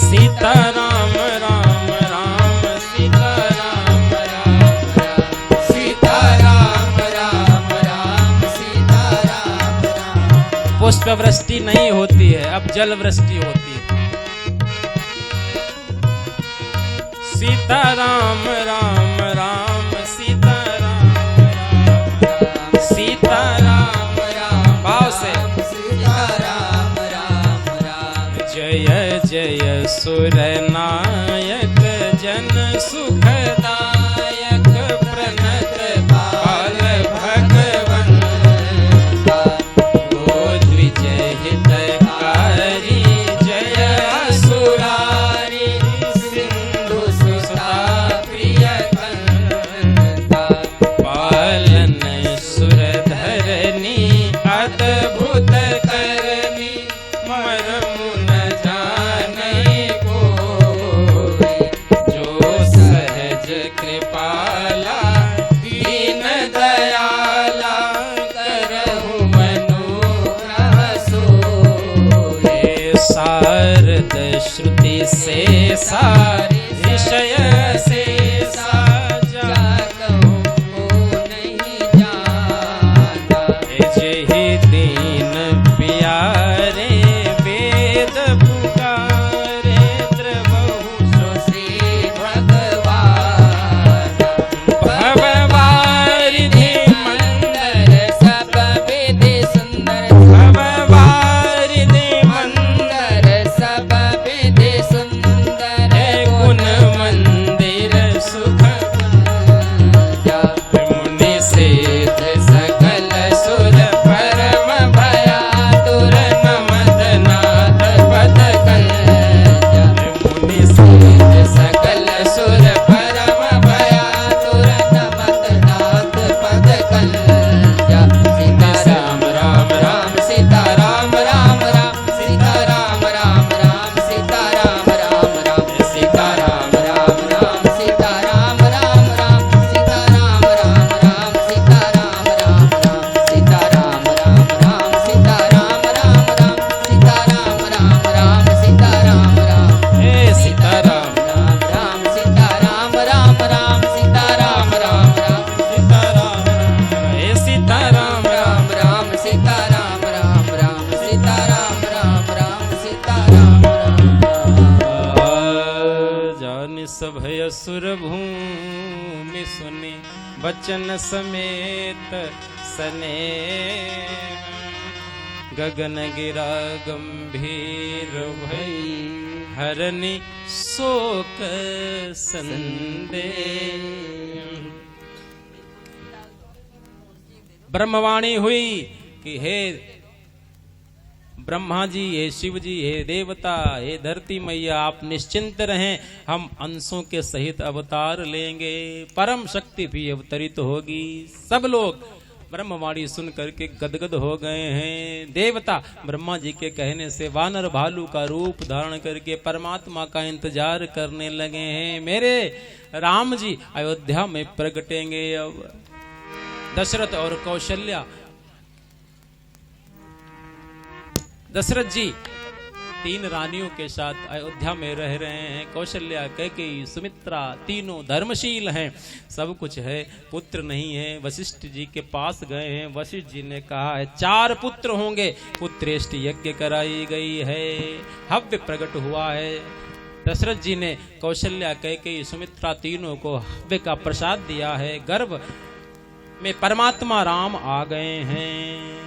सीताराम राम राम, सीताराम राम राम। सीताराम राम राम, सीताराम राम। पुष्प वृष्टि नहीं होती है, अब जल वृष्टि होती है। सीताराम राम राम, सीताराम राम, सीताराम राम, भाव से सीताराम राम राम। जय जय सुरनायक जन सुखदायक, प्रणत बाल भगवंत शेषा विषय शेषा नहीं जाना जेहि दीन प्यारे वेद पुकारे द्रवहु श्री भगवान भववारिधि मंदर सब विधि सुंदर भववारिधि मंदर सब विधि सुंदर गुण मंदिर सुख मुनि सेठ सकल सुर परम भया तुर नमद नाथ पद कल मुनि सेठ सकल सुर परम भया तुर नमद नाथ पद कल सीता राम राम राम सीता राम राम राम सीता राम राम राम सीता राम राम राम सीता राम राम राम सीता राम राम राम सीता राम राम राम सीता राम राम राम सीता राम राम राम सीता राम राम राम सीता राम राम राम सीता राम राम हे सीताराम राम राम सीता राम राम राम सीता राम राम राम सीताराम हे सीताराम राम राम सीता राम राम राम सीता राम राम राम सीता राम जान सभय सुर भूमि सुनि बचन समेत सने गगन गिरा गंभीर भई हरनि शोक संदेह ब्रह्मवाणी हुई कि हे ब्रह्मा जी, हे शिव जी, हे देवता, हे धरती मैया, आप निश्चिंत रहें, हम अंशों के सहित अवतार लेंगे, परम शक्ति भी अवतरित होगी। सब लोग ब्रह्मवाणी सुन करके गदगद हो गए हैं। देवता ब्रह्मा जी के कहने से वानर भालू का रूप धारण करके परमात्मा का इंतजार करने लगे हैं। मेरे राम जी अयोध्या में प्रगटेंगे। अब दशरथ और कौशल्या, दशरथ जी 3 रानियों के साथ अयोध्या में रह रहे हैं। कौशल्या, कैकेयी, सुमित्रा तीनों धर्मशील हैं, सब कुछ है, पुत्र नहीं है। वशिष्ठ जी के पास गए हैं। वशिष्ठ जी ने कहा है 4 पुत्र होंगे। पुत्रेष्टि यज्ञ कराई गई है, हव्य प्रकट हुआ है। दशरथ जी ने कौशल्या, कैकेयी, सुमित्रा तीनों को हव्य का प्रसाद दिया है। गर्भ में परमात्मा राम आ गए हैं।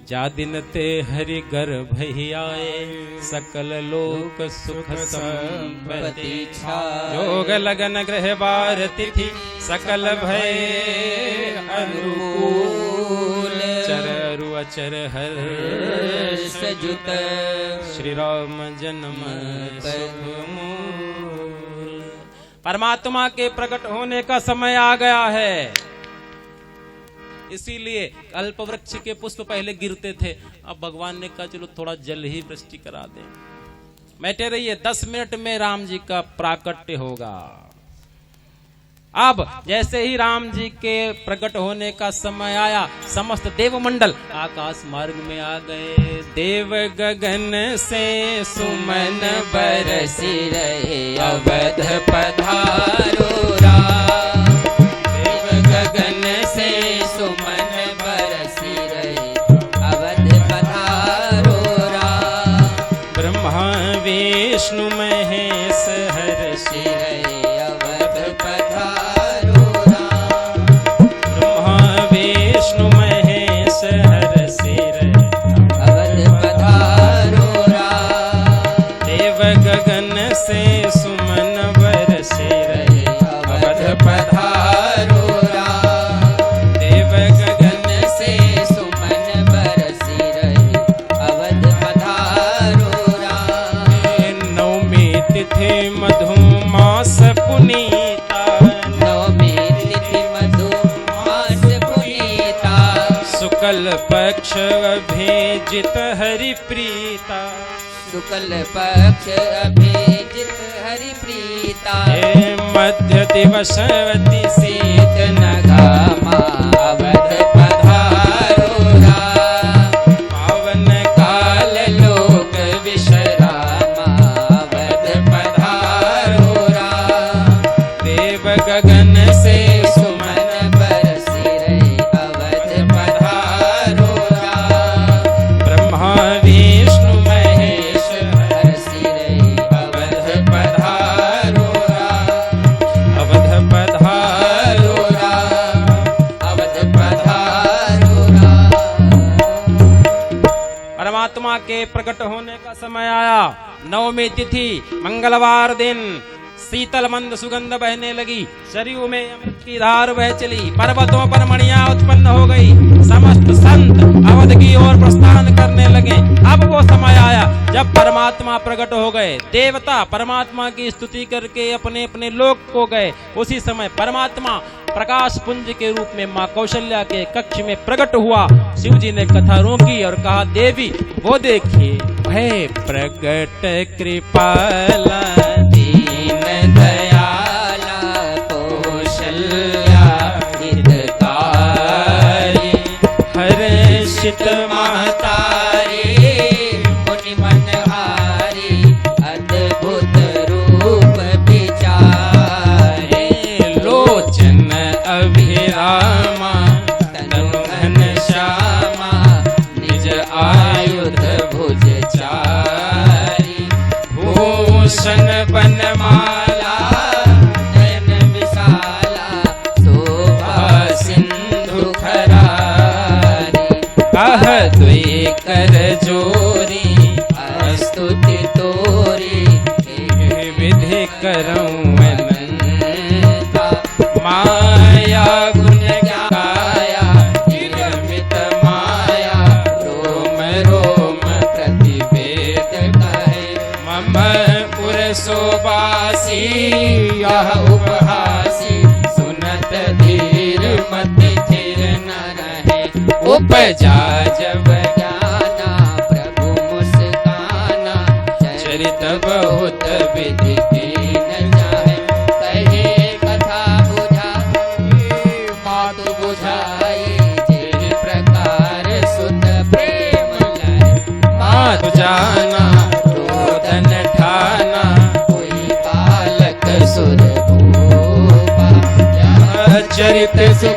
जा दिन ते हरि गर्भ ही आए, सकल लोक सुख संपत्ति छाए। जोग लगन ग्रह बार तिथि, सकल भय अनुकूल। चर अरु अचर हर्ष जुत, श्री राम जन्म सुख मूल। परमात्मा के प्रकट होने का समय आ गया है। इसीलिए अल्प वृक्ष के पुष्प पहले गिरते थे, अब भगवान ने कहा चलो थोड़ा जल ही वृष्टि करा दें। बैठे रहिए, 10 मिनट में राम जी का प्राकट्य होगा। अब जैसे ही राम जी के प्रकट होने का समय आया, समस्त देवमंडल आकाश मार्ग में आ गए। देव गगन से सुमन बरसी रहे, अवध पधारो राम। देव गगन से सुमन बरसी रहे, अवध पधारो राम। ब्रह्मा विष्णु महेश हर्षि रहे, अवध पधारो राम। ब्रह्मा विष्णु महेश हर्षि रहे, अवध पधारो राम। देव गगन से सुमन बरसी रहे, अवध पधारो राम। देव गगन से सुमन बरसी रहे, अवध पधारो राम। नवमी तिथि मधुमास पुनीता, नवमी तिथि मधुमास पुनीता। शुक्ल पक्ष अभिजित हरि प्रीता, शुक्ल पक्ष अभिजित हरि प्रीता। मध्य दिवसवती शीत नगामा, अवध पधारो राम। पावन काल लोक विश्रामा, अवध के प्रकट होने का समय आया। नवमी तिथि मंगलवार दिन शीतल मंद सुगंध बहने लगी, सरयू में अमृत की धार बह चली, पर्वतों पर मणियां उत्पन्न हो गई, समस्त संत अवध की ओर प्रस्थान करने लगे। अब वो समय आया जब परमात्मा प्रकट हो गए। देवता परमात्मा की स्तुति करके अपने अपने लोक को गए। उसी समय परमात्मा प्रकाश पुंज के रूप में माँ कौशल्या के कक्ष में प्रकट हुआ। शिव जी ने कथा रोकी और कहा, देवी वो देखिए, भय प्रकट कृपाला दीन दयाला कौशल्या हितकारी, हर्षित महतारी मुनि मनहारी, अद्भुत रूप विचारे, लोचन अभिरामा तनु घन श्यामा, निज आयुध भुज चारी, भूषण बनमाला नयन विशाला, शोभा सिंधु खरारी, कह द्वे कर जोरी स्तुति तोरी, विधि करऊं अनंता, माया गुण गाया निर्मित माया, रोम रोम प्रतिवेद कहे, मम पुर सोबासी यह उपहासी, सुनत धीर मति थिर न रहे, उपजा जब ज्ञाना प्रभु मुस्काना, चरित बहुत विधि कीन जाहे, कहे कथा बुझा मातु बुझाई, जिस प्रकार सुत प्रेम लय, मातु जाना रोदन ठाना, कोई बालक सुर भूपा, यह चरित सुख